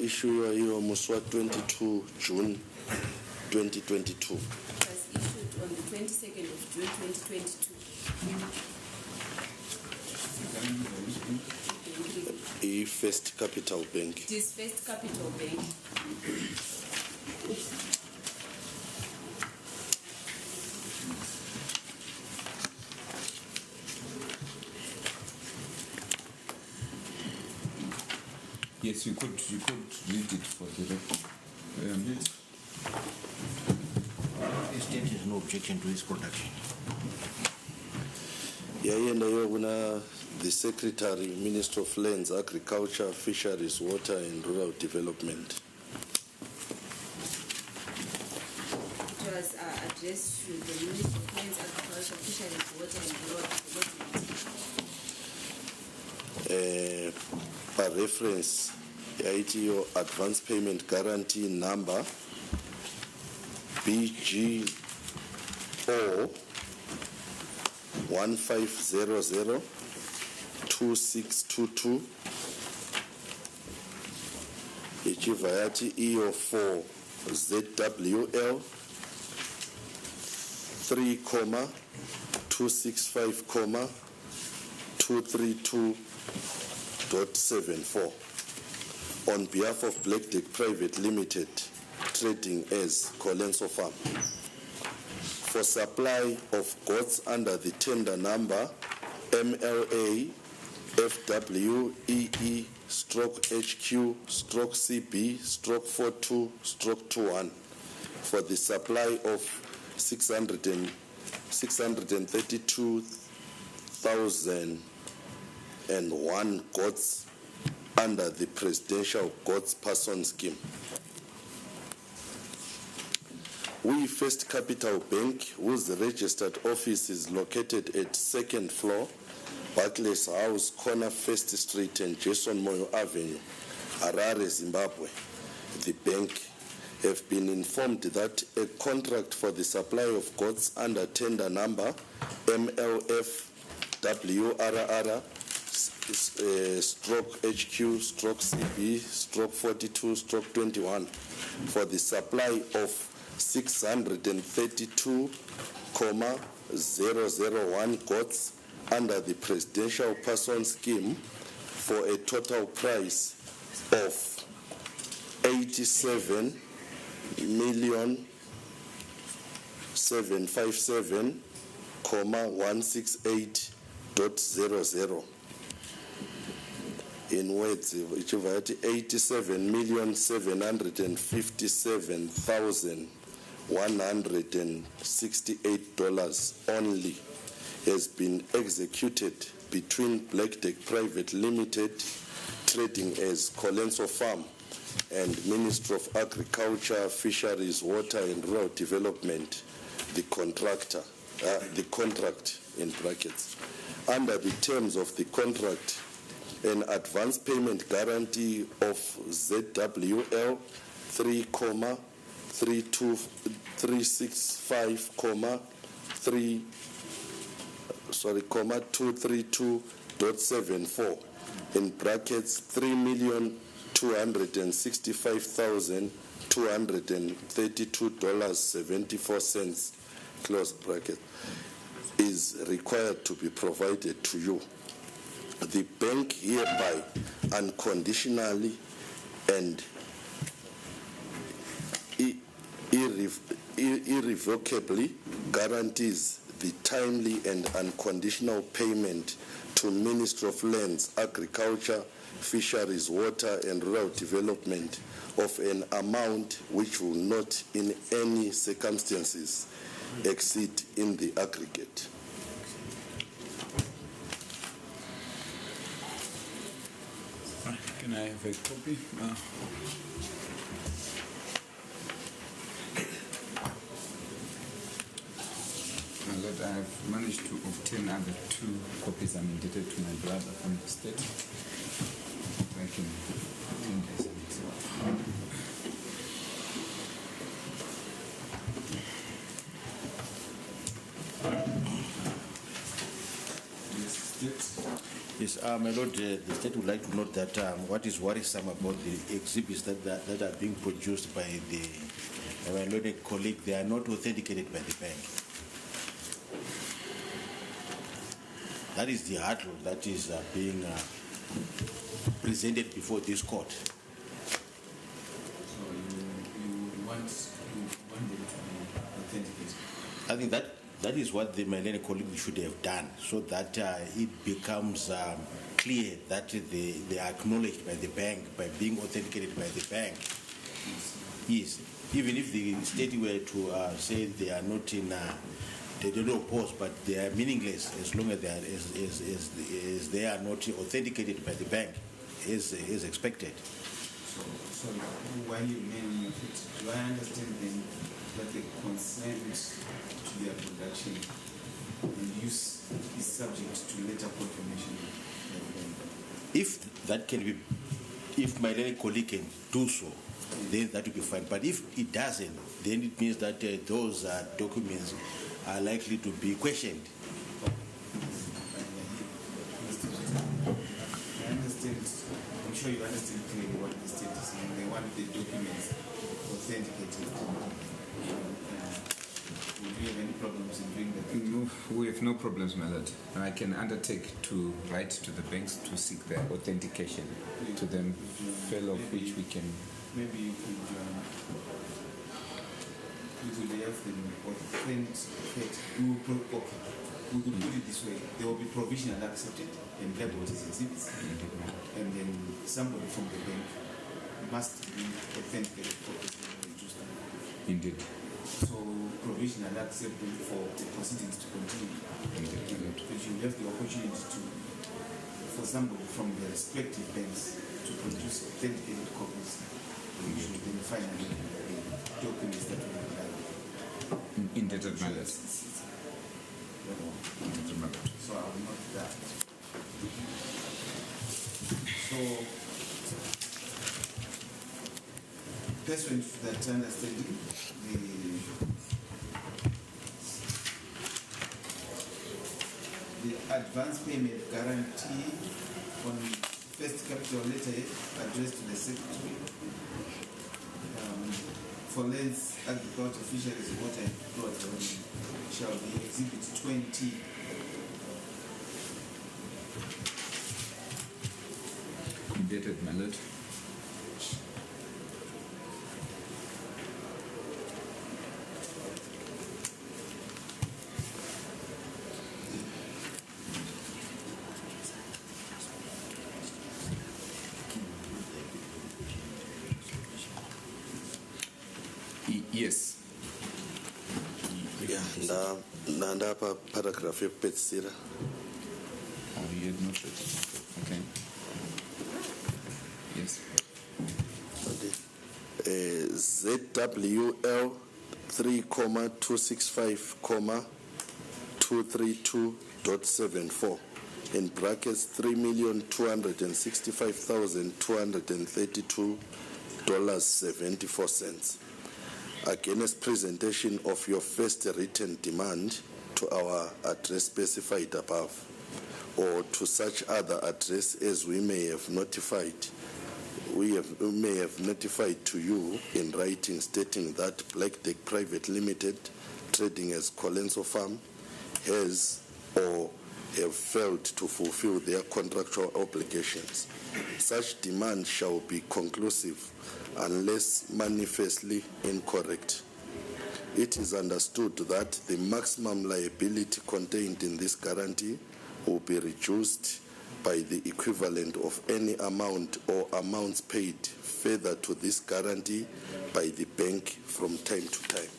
[SPEAKER 3] issue hiyo musi wa 22 June 2022.
[SPEAKER 2] was issued on the 22nd of June 2022.
[SPEAKER 3] First Capital Bank.
[SPEAKER 2] It is First Capital Bank.
[SPEAKER 4] Yes, you could read it for the record.
[SPEAKER 6] The state has no objection to his production.
[SPEAKER 3] Yayenda yokuna the Secretary, Minister of Lands, Agriculture, Fisheries, Water and Rural Development.
[SPEAKER 2] It was addressed to the Minister of Lands, Agriculture, Fisheries, Water and Rural Development.
[SPEAKER 3] By reference, your advance payment guarantee number BGO 1500 2622 ichivayati EO 4 ZWL 3,265,232.74 on behalf of Black Deck Private Limited, trading as Colenso Farm, for supply of goods under the tender number MLA FWEE HQ CB 42 for the supply of 632,001 goods under the Presidential Goods Person Scheme. We First Capital Bank, whose registered office is located at 2nd floor, Barclays House, corner 1st Street and Jason Moyo Avenue, Harare, Zimbabwe. The bank have been informed that a contract for the supply of goods under tender number MLF WRR stroke HQ stroke CB stroke 42 stroke 21 for the supply of 632,001 goods under the Presidential Person Scheme for a total price of 87,757,168.00. In words, which is $87,757,168 only has been executed between Black Deck Private Limited, trading as Colenso Farm, and Ministry of Agriculture, Fisheries, Water and Rural Development, the contractor, the contract in brackets. Under the terms of the contract, an advance payment guarantee of ZWL 232.74 in brackets $3,265,232.74 close bracket is required to be provided to you. The bank hereby unconditionally and irrevocably guarantees the timely and unconditional payment to Ministry of Lands, Agriculture, Fisheries, Water and Rural Development of an amount which will not in any circumstances exceed in the aggregate.
[SPEAKER 4] Can I have a copy? I have managed to obtain other 2 copies. I'm indebted to my brother from the state. I can obtain this.
[SPEAKER 6] Yes, my lord, the state would like to note that what is worrisome about the exhibits that are being produced by my lord colleague, they are not authenticated by the bank. That is the hurdle that is being presented before this court.
[SPEAKER 5] So you want them to be authenticated?
[SPEAKER 6] I think that is what the Millennium colleague should have done, so that it becomes clear that they are acknowledged by the bank by being authenticated by the bank. Yes, even if the state were to say they are not in, they don't oppose, but they are meaningless as long as they are not authenticated by the bank, as expected.
[SPEAKER 5] So while you name it, do I understand then that the consent to their production and use is subject to later confirmation?
[SPEAKER 6] If that can be, if my colleague can do so, then that will be fine. But if it doesn't, then it means that those documents are likely to be questioned.
[SPEAKER 5] I understand. I'm sure you understand clearly what the state is saying. They want the documents authenticated. Would you have any problems in doing that?
[SPEAKER 4] No, we have no problems, my lord. I can undertake to write to the banks to seek their authentication to them, fail of which we can.
[SPEAKER 5] Maybe you could have them authenticate. We could put it this way: there will be provisional accepted and labeled as exhibits, and then somebody from the bank must be authenticated for this.
[SPEAKER 4] Indeed.
[SPEAKER 5] So provisional accepted for the proceedings to continue. Because you have the opportunity for somebody from the respective banks to produce authenticated copies. You should then finally documents that will be like.
[SPEAKER 4] Indebted matters.
[SPEAKER 5] So I will not that. So pursuant to that understanding, the advance payment guarantee on first capital letter addressed to the secretary for lands, agriculture, fisheries, water and flood shall be exhibit 20.
[SPEAKER 4] Indebted, my lord. Yes.
[SPEAKER 3] Yeah, ndapa paragraph yokupedzisira.
[SPEAKER 4] Oh, you had not read it. Okay. Yes.
[SPEAKER 3] ZWL 3,265,232.74 in brackets $3,265,232.74 against presentation of your first written demand to our address specified above, or to such other address as we may have notified to you in writing, stating that Black Deck Private Limited, trading as Colenso Farm, has or have failed to fulfill their contractual obligations. Such demand shall be conclusive unless manifestly incorrect. It is understood that the maximum liability contained in this guarantee will be reduced by the equivalent of any amount or amounts paid further to this guarantee by the bank from time to time.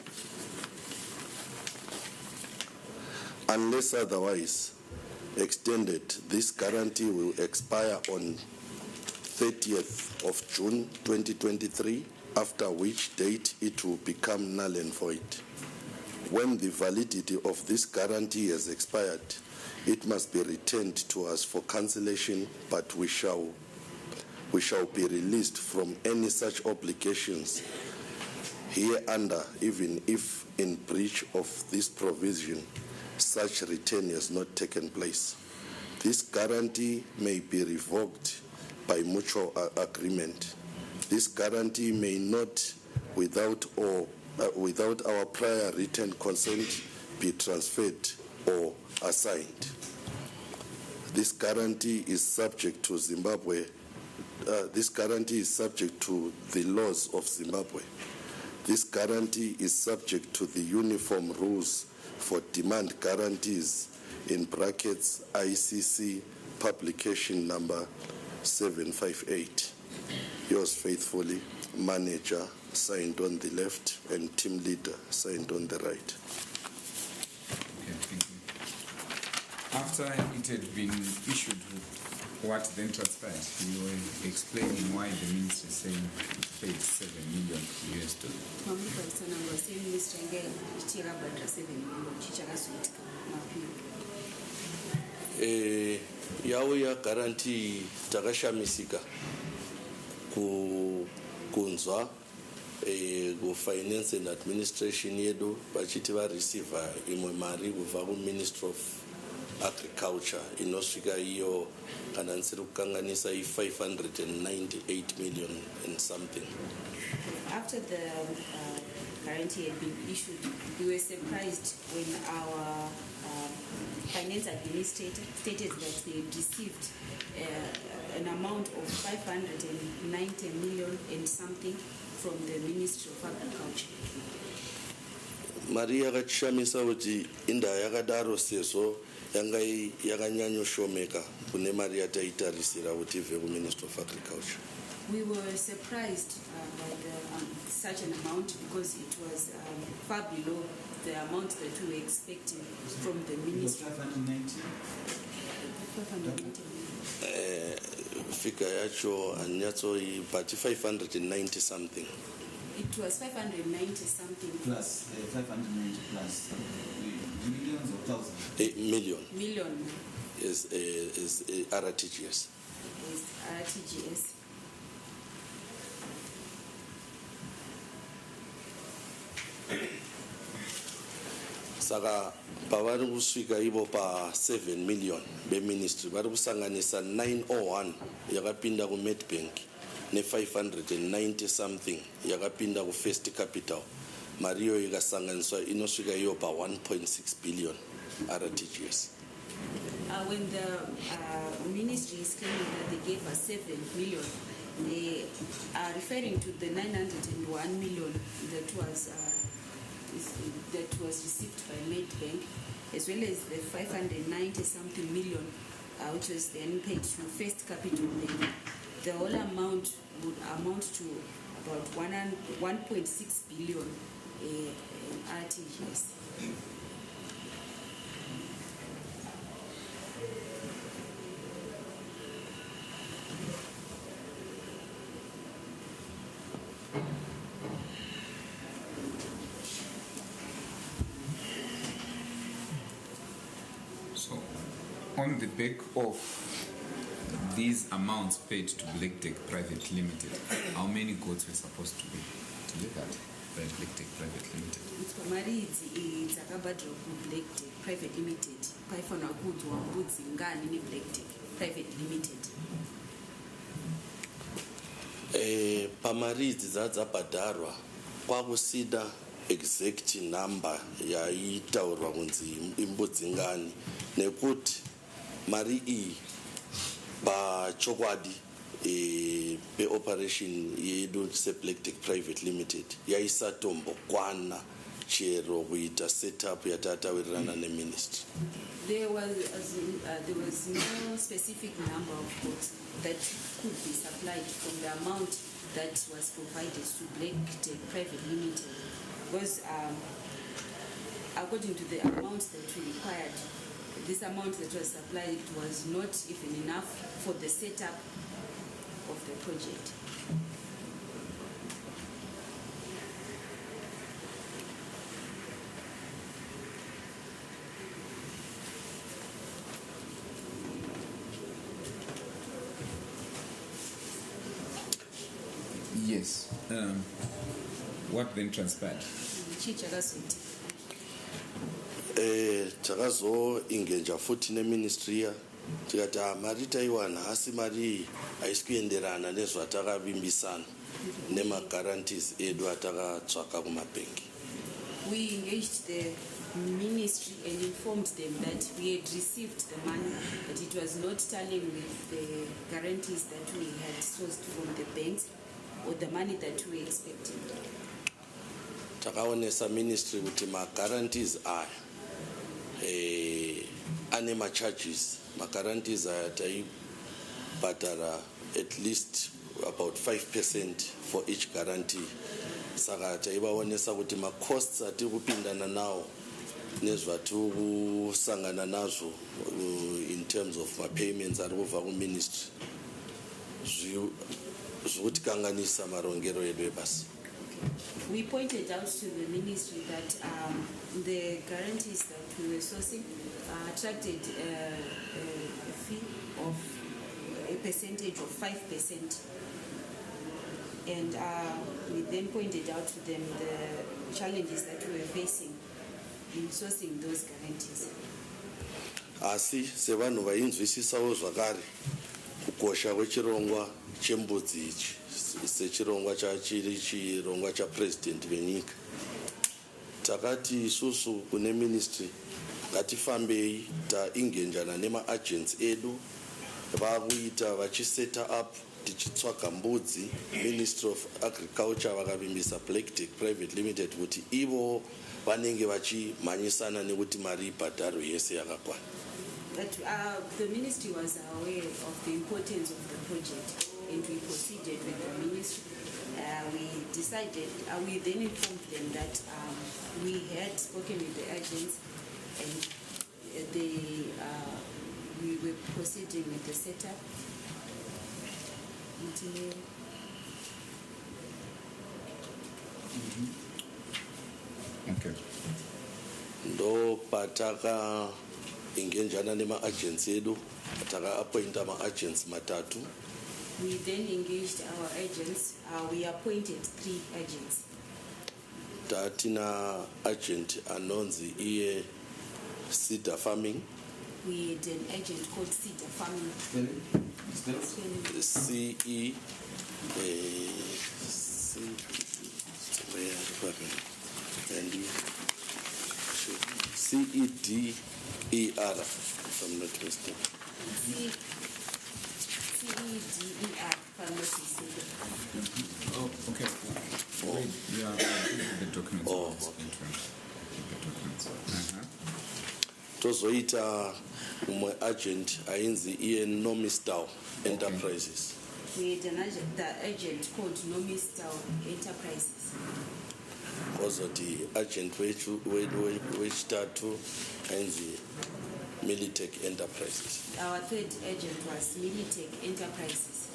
[SPEAKER 3] Unless otherwise extended, this guarantee will expire on 30th of June 2023, after which date it will become null and void. When the validity of this guarantee has expired, it must be returned to us for cancellation, but we shall be released from any such obligations hereunder, even if in breach of this provision such return has not taken place. This guarantee may be revoked by mutual agreement. This guarantee may not, without our prior written consent, be transferred or assigned. This guarantee is subject to Zimbabwe. This guarantee is subject to the laws of Zimbabwe. This guarantee is subject to the uniform rules for demand guarantees, in brackets ICC publication number 758. Yours faithfully, manager, signed on the left, and team leader, signed on the right.
[SPEAKER 4] Okay, thank you. After it had been issued, what then transpired? You were explaining why the minister is saying it paid $7 million US dollars.
[SPEAKER 3] Yauya guarantee takashamisika kunzwa ku finance and administration yedu vachiti vareceiva imwe mari kubva ku-Ministry of Agriculture inosvika iyo kana ndisiri kukanganisa i-598 million and something.
[SPEAKER 2] After the guarantee had been issued, we were surprised when our finance administrator stated that they had received an amount of 590 million and something from the Ministry of Agriculture.
[SPEAKER 3] Mari yakachishamisa kuti inda yakadaro sezvo yangai yakanyanyoshomeka kune mari yataitarisira kuti ibve ku-Ministry of Agriculture.
[SPEAKER 2] We were surprised by such an amount because it was far below the amount that we were expecting from the ministry.
[SPEAKER 5] 590.
[SPEAKER 3] Figure yacho anyatsoi but 590 something.
[SPEAKER 2] It was 590 something.
[SPEAKER 5] Plus 590 plus millions or thousands?
[SPEAKER 3] Million.
[SPEAKER 2] Million.
[SPEAKER 3] Is RTGS.
[SPEAKER 2] Is RTGS.
[SPEAKER 3] Saka pavari kusvika ivo pa 7 million be-ministry vari kusanganisa 901 yakapinda ku-Medbank ne-590 something yakapinda ku-First Capital. Mari iyo ikasanganiswa inosvika iyo pa 1.6 billion RTGS.
[SPEAKER 2] When the ministry is claiming that they gave us 7 million, they are referring to the 901 million that was received by Medbank, as well as the 590 something million, which was then paid to First Capital Bank. The whole amount would amount to about 1.6 billion RTGS.
[SPEAKER 4] On the back of these amounts paid to Black Tech Private Limited, how many goats were supposed to be delivered by Black Tech Private Limited?
[SPEAKER 2] Mari dzakabhadhirwa ku-Black Tech Private Limited paifanira kuudzwa mbudzi ngani ne-Black Tech Private Limited.
[SPEAKER 3] Pamari idzi dzadzabhadharwa kwakusida exact number yaitaurwa kunzi imbudzi ngani, nekuti mari iyi pachokwadi pe-operation yedu se-Black Tech Private Limited yaisatombokwana chero kuita setup yatatawirirana neministry.
[SPEAKER 2] There was no specific number of goods that could be supplied from the amount that was provided to Black Tech Private Limited, because according to the amount that we required, this amount that was supplied was not even enough for the setup of the project.
[SPEAKER 4] Yes. What then transpired?
[SPEAKER 3] Takazoingenja futhi neministry tikati mari taiwana asi mari iyi haisi kuenderana nezvatakavimbisana nemaguarantees edu atakatsvaka kumabhengi.
[SPEAKER 2] We engaged the ministry and informed them that we had received the money, but it was not tallying with the guarantees that we had sourced from the banks or the money that we were expecting.
[SPEAKER 3] Takaonesa ministry kuti maguarantees aya ane macharges. Maguarantees aya taibhadhara at least about 5% for each guarantee. Saka taivaonesa kuti macosts atiri kupindana nawo nezvatiri kusangana nazvo in terms of mapayments ari kubva kuministry zvokutikanganisa marongero edu ebasa.
[SPEAKER 2] We pointed out to the ministry that the guarantees that we were sourcing attracted a fee of a percentage of 5%. And we then pointed out to them the challenges that we were facing in sourcing those guarantees.
[SPEAKER 3] Asi sevanhu vainzwisisawo zvakare kukosha kwechirongwa chembudzi ichi sechirongwa chachiri chirongwa chapresident venyika, takati isusu kune ministry ngatifambei taingenjana nemaagents edu vakuita vachiseta up tichitsvaga mbudzi. Ministry of Agriculture vakavimbisa Black Tech Private Limited kuti ivo vanenge vachimhanyisana nekuti mari ibhadharo yese yakakwana.
[SPEAKER 2] But the ministry was aware of the importance of the project, and we proceeded with the ministry. We decided, we then informed them that we had spoken with the agents, and we were proceeding with the setup.
[SPEAKER 4] Okay.
[SPEAKER 3] Ndo pataka ingenjana nema-agents edu, taka-appointa ma-agents matatu.
[SPEAKER 2] We then engaged our agents. We appointed 3 agents.
[SPEAKER 3] Tatina agent anonzi iye cedar farming.
[SPEAKER 2] We had an agent called Cedar Farming.
[SPEAKER 3] CEDER, if I'm not mistaken.
[SPEAKER 2] CEDER, if I'm not mistaken.
[SPEAKER 4] Oh, okay. Wait, yeah, the documents.
[SPEAKER 3] Oh,
[SPEAKER 4] okay. The documents.
[SPEAKER 3] Tozoita umwe agent ainzi iye Nomistal Enterprises.
[SPEAKER 2] We had the agent called Nomistal Enterprises.
[SPEAKER 3] Kozoti agent wechitatu ainzi Militech Enterprises.
[SPEAKER 2] Our third agent was Militech Enterprises.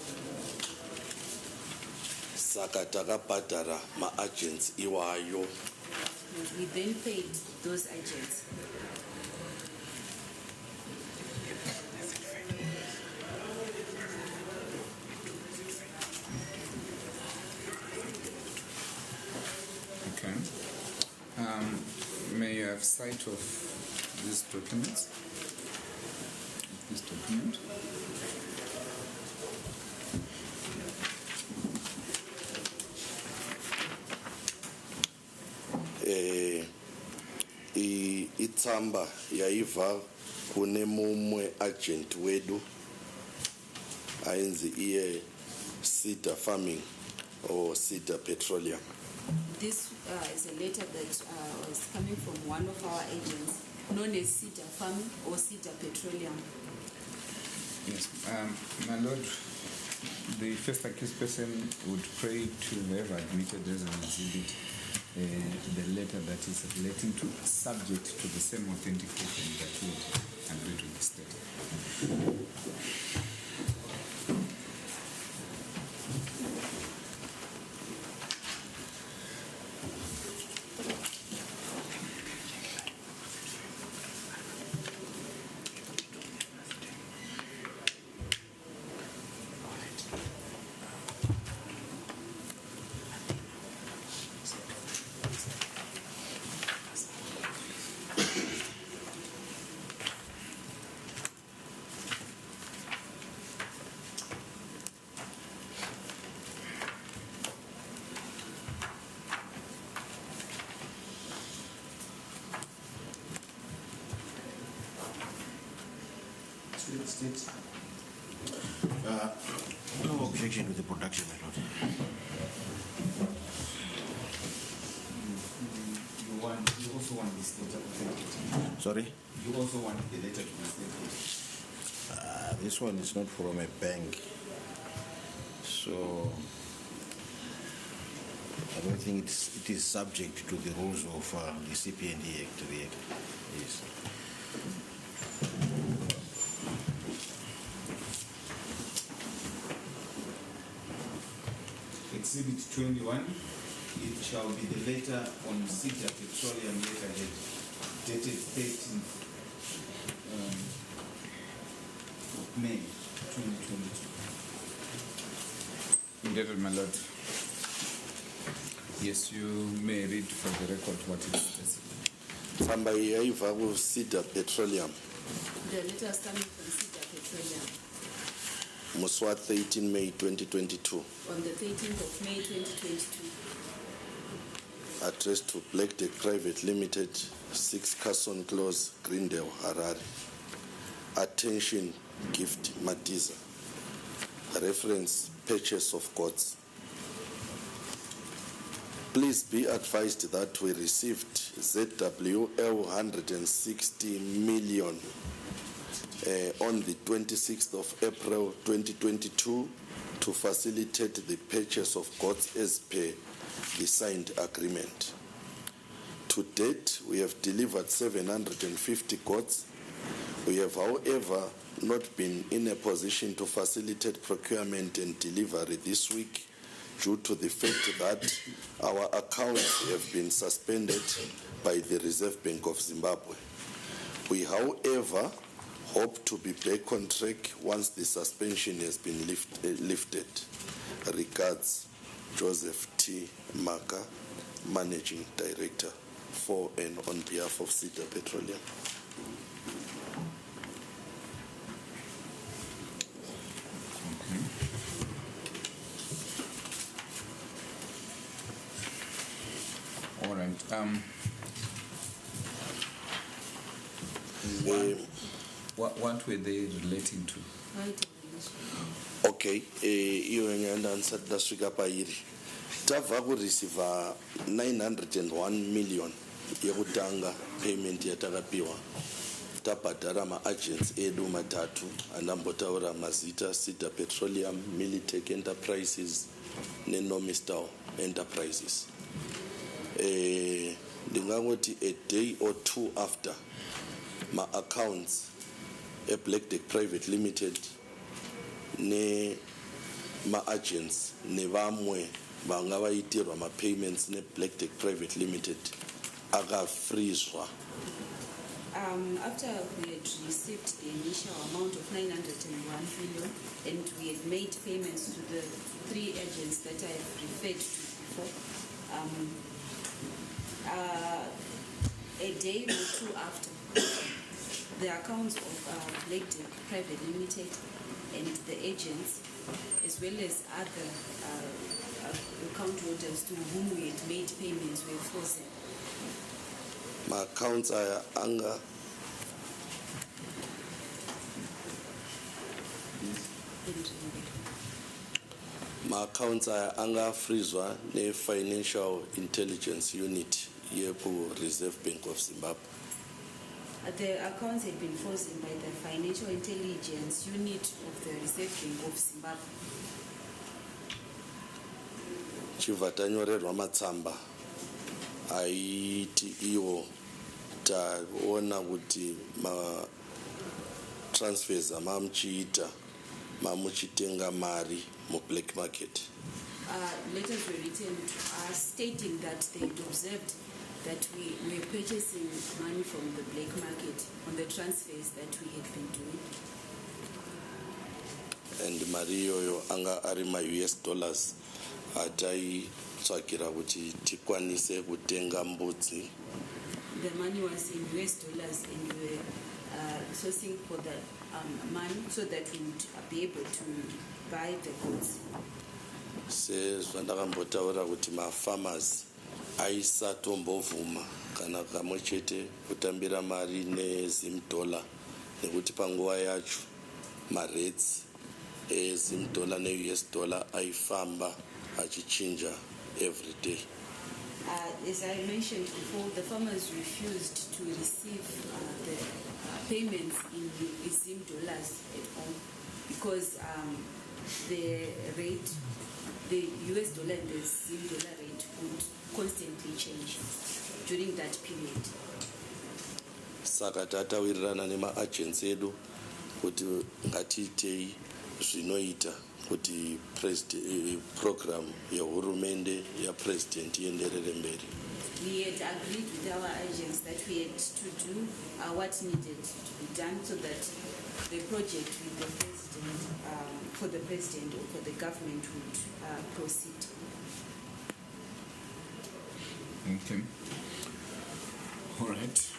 [SPEAKER 3] Saka takabhadhara ma-agents iwayo.
[SPEAKER 2] We then paid those agents.
[SPEAKER 4] Okay. May I have sight of these documents? This document.
[SPEAKER 3] Itsamba yaibva kune mumwe agent wedu ainzi iye Cedar Farming or Cedar Petroleum.
[SPEAKER 2] This is a letter that was coming from one of our agents known as Cedar Farming or Cedar Petroleum.
[SPEAKER 4] Yes, my lord, the first accused person would pray to have admitted as an exhibit the letter that is relating to subject to the same authentication that would agree to the state.
[SPEAKER 5] state?
[SPEAKER 6] No objection to the production, my lord.
[SPEAKER 5] You also want this letter authenticated?
[SPEAKER 6] Sorry?
[SPEAKER 5] You also want the letter to be authenticated?
[SPEAKER 6] This one is not from a bank, so I don't think it is subject to the rules of the CP&E Act. Yes.
[SPEAKER 5] Exhibit 21, it shall be the letter on Cedar Petroleum letterhead dated 13th of May 2022.
[SPEAKER 4] Indebted, my lord. Yes, you may read for the record what it says.
[SPEAKER 3] Samba yaiva ku Cedar Petroleum
[SPEAKER 2] The letter is coming from Cedar Petroleum
[SPEAKER 3] Muswa 13 May 2022,
[SPEAKER 2] on the 13th of May 2022.
[SPEAKER 3] addressed to Black Deck Private Limited, 6 Carson Close, Greendale, Harare. Attention, gift Matiza. Reference, purchase of goods. Please be advised that we received ZWL 160 million on the 26th of April 2022 to facilitate the purchase of goods as per the signed agreement. To date, we have delivered 750 goods. We have, however, not been in a position to facilitate procurement and delivery this week due to the fact that our accounts have been suspended by the Reserve Bank of Zimbabwe. We, however, hope to be back on track once the suspension has been lifted. Regards, Joseph T. Maka, Managing Director, for and on behalf of Cedar Petroleum.
[SPEAKER 4] All right. What were they relating to?
[SPEAKER 2] Right.
[SPEAKER 3] Okay, iyo ngenda ndasvika pairi. Tabva kureceiva 901 million yekutanga payment yatakapiwa. Tabhadhara ma-agents edu matatu andambotaura mazita, Cedar Petroleum, Militech Enterprises neNomistal Enterprises. Ndingangoti a day or two after my accounts a Black Deck Private Limited ne ma-agents ne vamwe vanga vaitirwa ma-payments ne Black Deck Private Limited akafrizwa.
[SPEAKER 2] After we had received the initial amount of 901 million and we had made payments to the 3 agents that I have referred to before, a day or two after, the accounts of Black Deck Private Limited and the agents, as well as other account holders to whom we had made payments, were frozen.
[SPEAKER 3] My accounts are anga frizwa ne Financial Intelligence Unit yeku Reserve Bank of Zimbabwe.
[SPEAKER 2] The accounts had been frozen by the Financial Intelligence Unit of the Reserve Bank of Zimbabwe.
[SPEAKER 3] Chibva tanyorerwa matsamba aiti iwo taona kuti ma-transfers amamuchiita mamuchitenga mari mu-black market.
[SPEAKER 2] Letters were written to us stating that they had observed that we were purchasing money from the black market on the transfers that we had been doing.
[SPEAKER 3] And mari iyoyo anga ari ma-US dollars ataitsvakira kuti tikwanise kutenga mbudzi.
[SPEAKER 2] The money was in US dollars and we were sourcing for the money so that we would be able to buy the goods.
[SPEAKER 3] Sezvandakambotaura kuti ma-farmers aisatombovhuma kana kamwe chete kutambira mari nezim dollar nekuti panguva yacho ma-rates ezim dollar ne-US dollar ayifamba achichinja every day.
[SPEAKER 2] As I mentioned before, the farmers refused to receive the payments in Zim dollars at all because the rate, the US dollar and the Zim dollar rate would constantly change during that period.
[SPEAKER 3] Saka tatawirirana nema-agency edu kuti ngatiitei zvinoita kuti program yehurumende yapresident ienderere mberi.
[SPEAKER 2] We had agreed with our agents that we had to do what needed to be done so that the project with the president, for the president or for the government would proceed.
[SPEAKER 4] Okay. All right.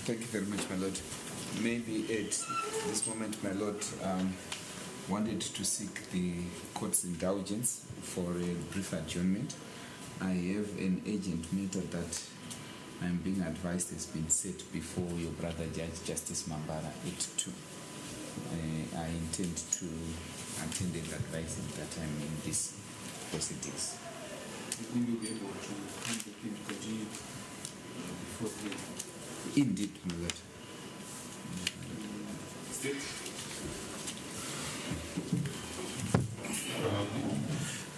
[SPEAKER 4] Thank you very much, my lord. Maybe at this moment, my lord, wanted to seek the court's indulgence for a brief adjournment. I have an urgent matter that I'm being advised has been set before your brother Judge Justice Mambara at 2. I intend to attend and advise him that I'm in these proceedings.
[SPEAKER 5] Will you be able to hand the pin to continue before the
[SPEAKER 4] Indeed, my lord.
[SPEAKER 5] state?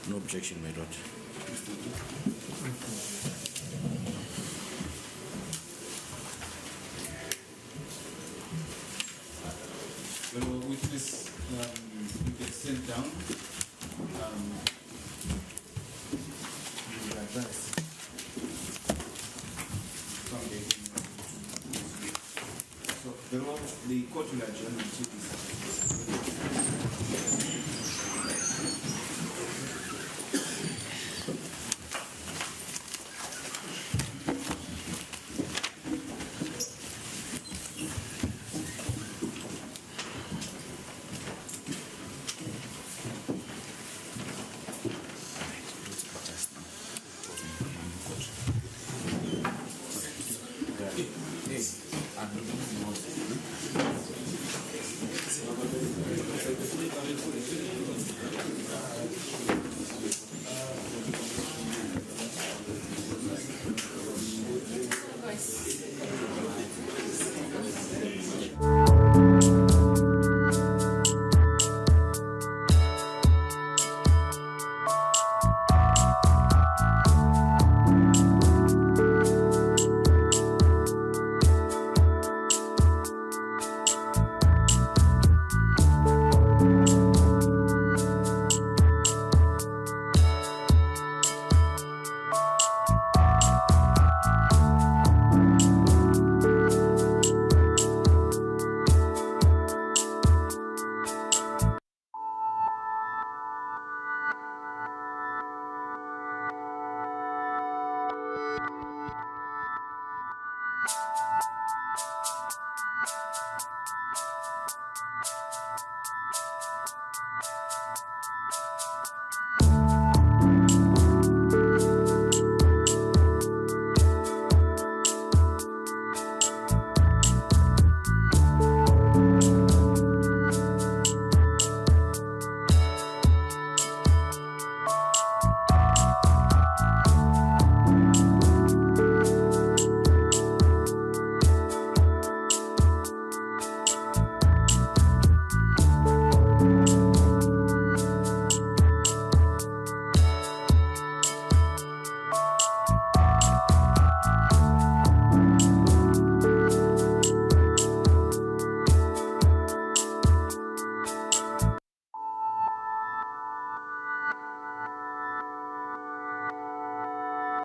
[SPEAKER 6] No objection, my lord.
[SPEAKER 5] Well, witness, you get sent down. You will advise. So, the court will adjourn until this.